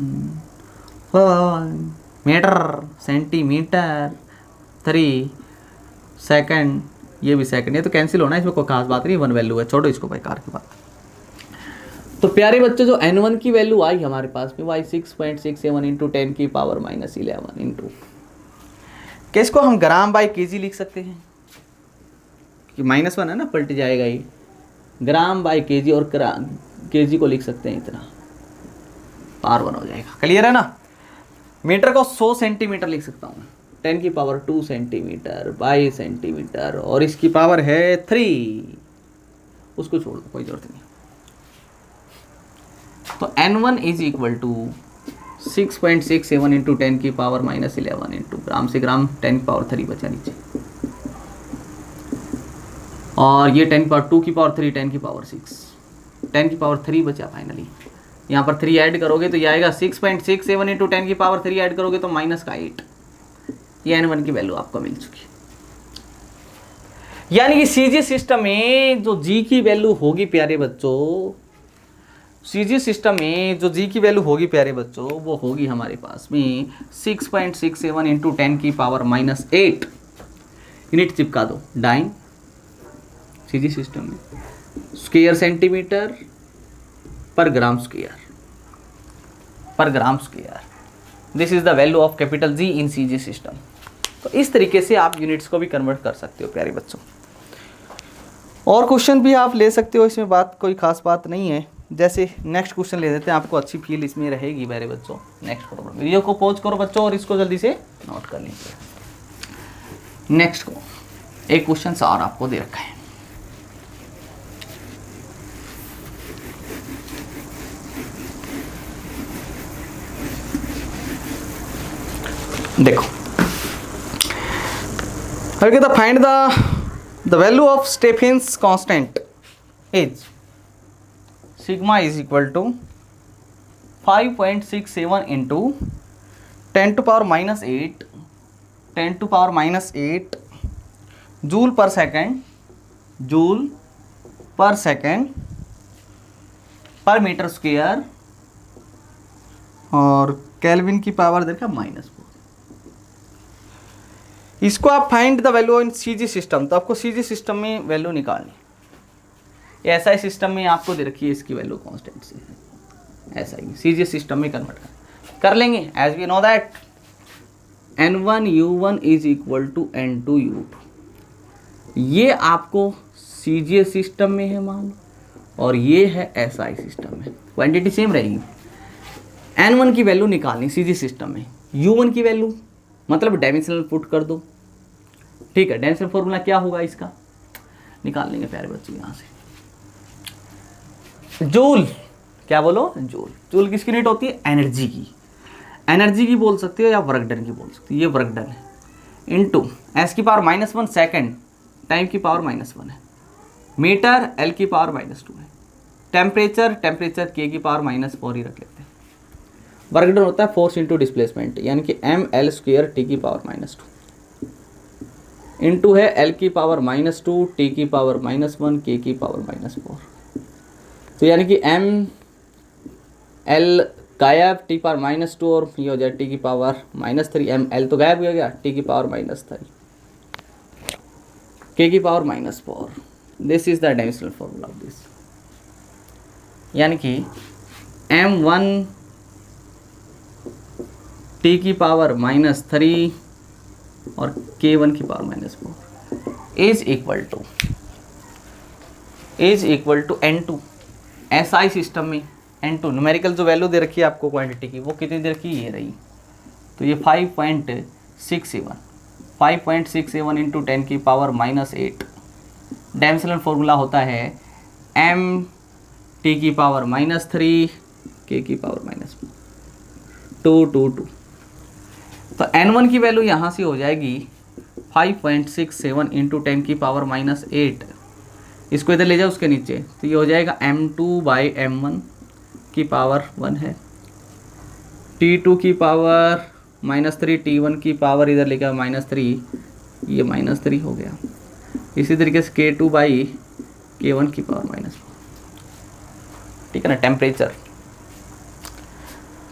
मीटर सेंटीमीटर 3 सेकंड, ये भी सेकंड, ये तो कैंसिल होना है, इसमें कोई खास बात नहीं, 1 वैल्यू है, छोड़ो इसको बेकार की बात। तो प्यारे बच्चों जो N1 की वैल्यू आई हमारे पास में वो आई 6.67 इंटू 10 की पावर -11 इंटू, किसको हम ग्राम बाई केजी लिख सकते हैं, कि -1 है ना, पलट जाएगा ये, ग्राम बाई केजी, और केजी को लिख सकते हैं इतना, पावर 1 हो जाएगा। क्लियर है ना। मीटर को 100 सेंटीमीटर लिख सकता हूँ, 10 की पावर 2 सेंटीमीटर बाई सेंटीमीटर, और इसकी पावर है 3, उसको छोड़ दो, कोई जरूरत नहीं। तो N1 is equal to 6.67 into 10 की पावर -11 इंटू ग्राम से ग्राम 10 की पावर 3 बचा नीचे, और ये 10 की पावर 2 की पावर 3, 10 की पावर 6, 10 की पावर 3 बचा फाइनली। यहाँ पर 3 ऐड करोगे तो ये आएगा 6.67 इंटू 10 की पावर 3 ऐड करोगे तो -8। ये N1 की वैल्यू आपको मिल चुकी। यानी कि सीजीएस सिस्टम में जो जी की वैल्यू होगी प्यारे बच्चों, सीजीएस सिस्टम में जो जी की वैल्यू होगी प्यारे बच्चों, वो होगी हमारे पास में 6.67 इंटू 10 की पावर -8। यूनिट चिपका दो डाइन, सीजीएस सिस्टम में square centimetre per gram square, this is the value of capital G in CGS system. तो इस तरीके से आप यूनिट्स को भी कन्वर्ट कर सकते हो प्यारे बच्चों। और क्वेश्चन भी आप ले सकते हो, इसमें बात कोई खास बात नहीं है। जैसे नेक्स्ट क्वेश्चन ले लेते हैं, आपको अच्छी फील इसमें रहेगी मेरे बच्चों। नेक्स्ट प्रॉब्लम, वीडियो को पॉज करो बच्चों और इसको जल्दी से नोट कर लीजिए। नेक्स्ट को एक क्वेश्चन और आपको दे रखा है, देखो, find the value of Stefan's constant is sigma is equal to 5.67 into 10 to power -8 joule per second per metre square, और केल्विन की पावर देखा -4। इसको आप find the value in CG system, तो आपको सीजी सिस्टम में वैल्यू निकालनी। एसआई सिस्टम में आपको दे रखी है इसकी वैल्यू कांस्टेंट से, एसआई सीजी सिस्टम में कन्वर्ट कर लेंगे। As we know that N1 U1 is equal to N2 U2। ये आपको CGS सिस्टम में है मान, और ये है SI सिस्टम में, क्वांटिटी सेम रहेगी। N1 की वैल्यू निकालनी CGS सिस्टम में, U1 की वैल्यू मतलब डायमेंशनल पुट कर दो, ठीक है। डायमेंशनल फॉर्मूला क्या होगा इसका, निकाल लेंगे प्यारे बच्चों यहाँ से। जूल, क्या बोलो, जूल। जूल किसकी यूनिट होती है, एनर्जी की। एनर्जी की बोल सकते हो या वर्क डन की बोल सकते हो, ये वर्क डन है, इनटू S की पावर -1 सेकेंड, टाइम की पावर -1 है, मीटर L की पावर -2 है, टेम्परेचर K की पावर -4 ही रख लेते हैं। वर्क डन होता है फोर्स इंटू डिस्प्लेसमेंट, यानी कि mL² T की पावर -2 इंटू है L की पावर -2, T की पावर -1, K की पावर -4। तो यानी कि mL गायब, T पावर -2, और ये हो जाए T की पावर -3, mL तो गायब हो गया, T की पावर -3, K की power -4। This is the dimensional formula of this, यानी कि m1 T की पावर -3 और K1 की power -4 is equal to N2। SI system में N2 न्यूमेरिकल जो वैल्यू दे रखी है आपको क्वांटिटी की, वो कितनी दे रखी है, ये रही। तो ये 5.67 इंटू 10 की पावर -8। डायमेंशनल फॉर्मूला होता है m T की पावर -3, K की पावर -2। तो N1 की वैल्यू यहाँ से हो जाएगी 5.67 इंटू 10 की पावर -8। इसको इधर ले जाओ उसके नीचे, तो ये हो जाएगा m2/m1 की पावर 1 है, T2 की पावर -3, T1 की पावर इधर लेकर -3, ये -3 हो गया। इसी तरीके से K2/K1 की पावर -4, ठीक है ना।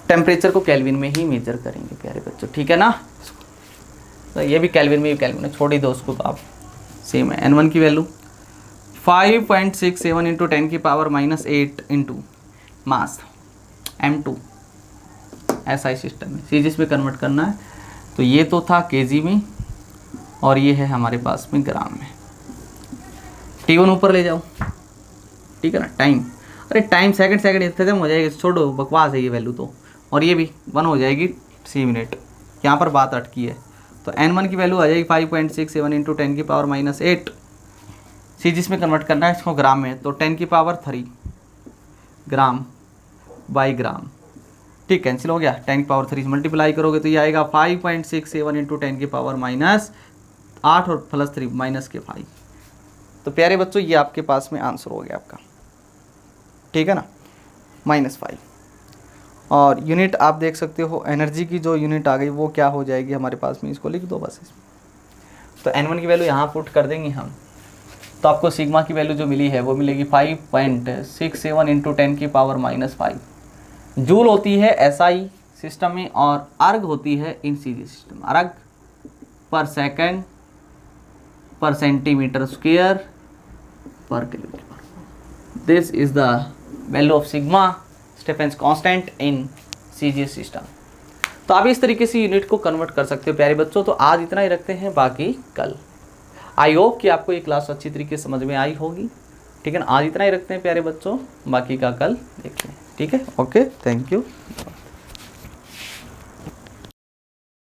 टेम्परेचर को केल्विन में ही मेजर करेंगे प्यारे बच्चों, ठीक है ना। तो ये भी केल्विन में, केल्विन में छोड़ ही दो उसको, तो आप सेम है। N1 की वैल्यू 5.67 इंटू 10 की power -8 into mass m2 SI system में, सीजीएस में कन्वर्ट करना है। तो ये तो था केजी में, और ये है हमारे पास में ग्राम में। T1 ऊपर ले जाओ, ठीक है ना। टाइम, अरे टाइम सेकंड खत्म हो जाएगी, छोड़ो बकवास है ये वैल्यू तो। और ये भी 1 हो जाएगी 3 मिनट, यहाँ पर बात अटकी है। तो N1 की वैल्यू आ जाएगी 5.67 इंटू 10 की पावर -8। सीजीएस में कन्वर्ट करना है इसको ग्राम में, तो 10 की पावर 3 ग्राम बाई ग्राम, ठीक, कैंसिल हो गया। 10 की पावर 3 से मल्टीप्लाई करोगे तो ये आएगा 5.67 इंटू 10 की पावर -8 और +3 -5। तो प्यारे बच्चों ये आपके पास में आंसर हो गया आपका, ठीक है ना, -5। और यूनिट आप देख सकते हो, एनर्जी की जो यूनिट आ गई वो क्या हो जाएगी हमारे पास में, इसको लिख दो बस इसमें। तो N1 की वैल्यू यहाँ पुट कर देंगे हम, तो आपको सिग्मा की वैल्यू जो मिली है वो मिलेगी 5.67 इंटू 10 की पावर -5। जूल होती है SI सिस्टम में, और अर्ग होती है इन सीजी सिस्टम। अर्ग पर सेकेंड पर सेंटीमीटर स्क्वायर पर kilometre. This is the value of sigma Stephens constant in CGS system. तो आप इस तरीके से यूनिट को कन्वर्ट कर सकते हो प्यारे बच्चों। तो आज इतना ही रखते हैं, बाकी कल। आई होप कि आपको ये क्लास अच्छी तरीके से समझ में आई होगी, ठीक है ना। आज इतना ही रखते हैं प्यारे बच्चों, बाकी का कल देखते हैं, ठीक है। Okay, thank you.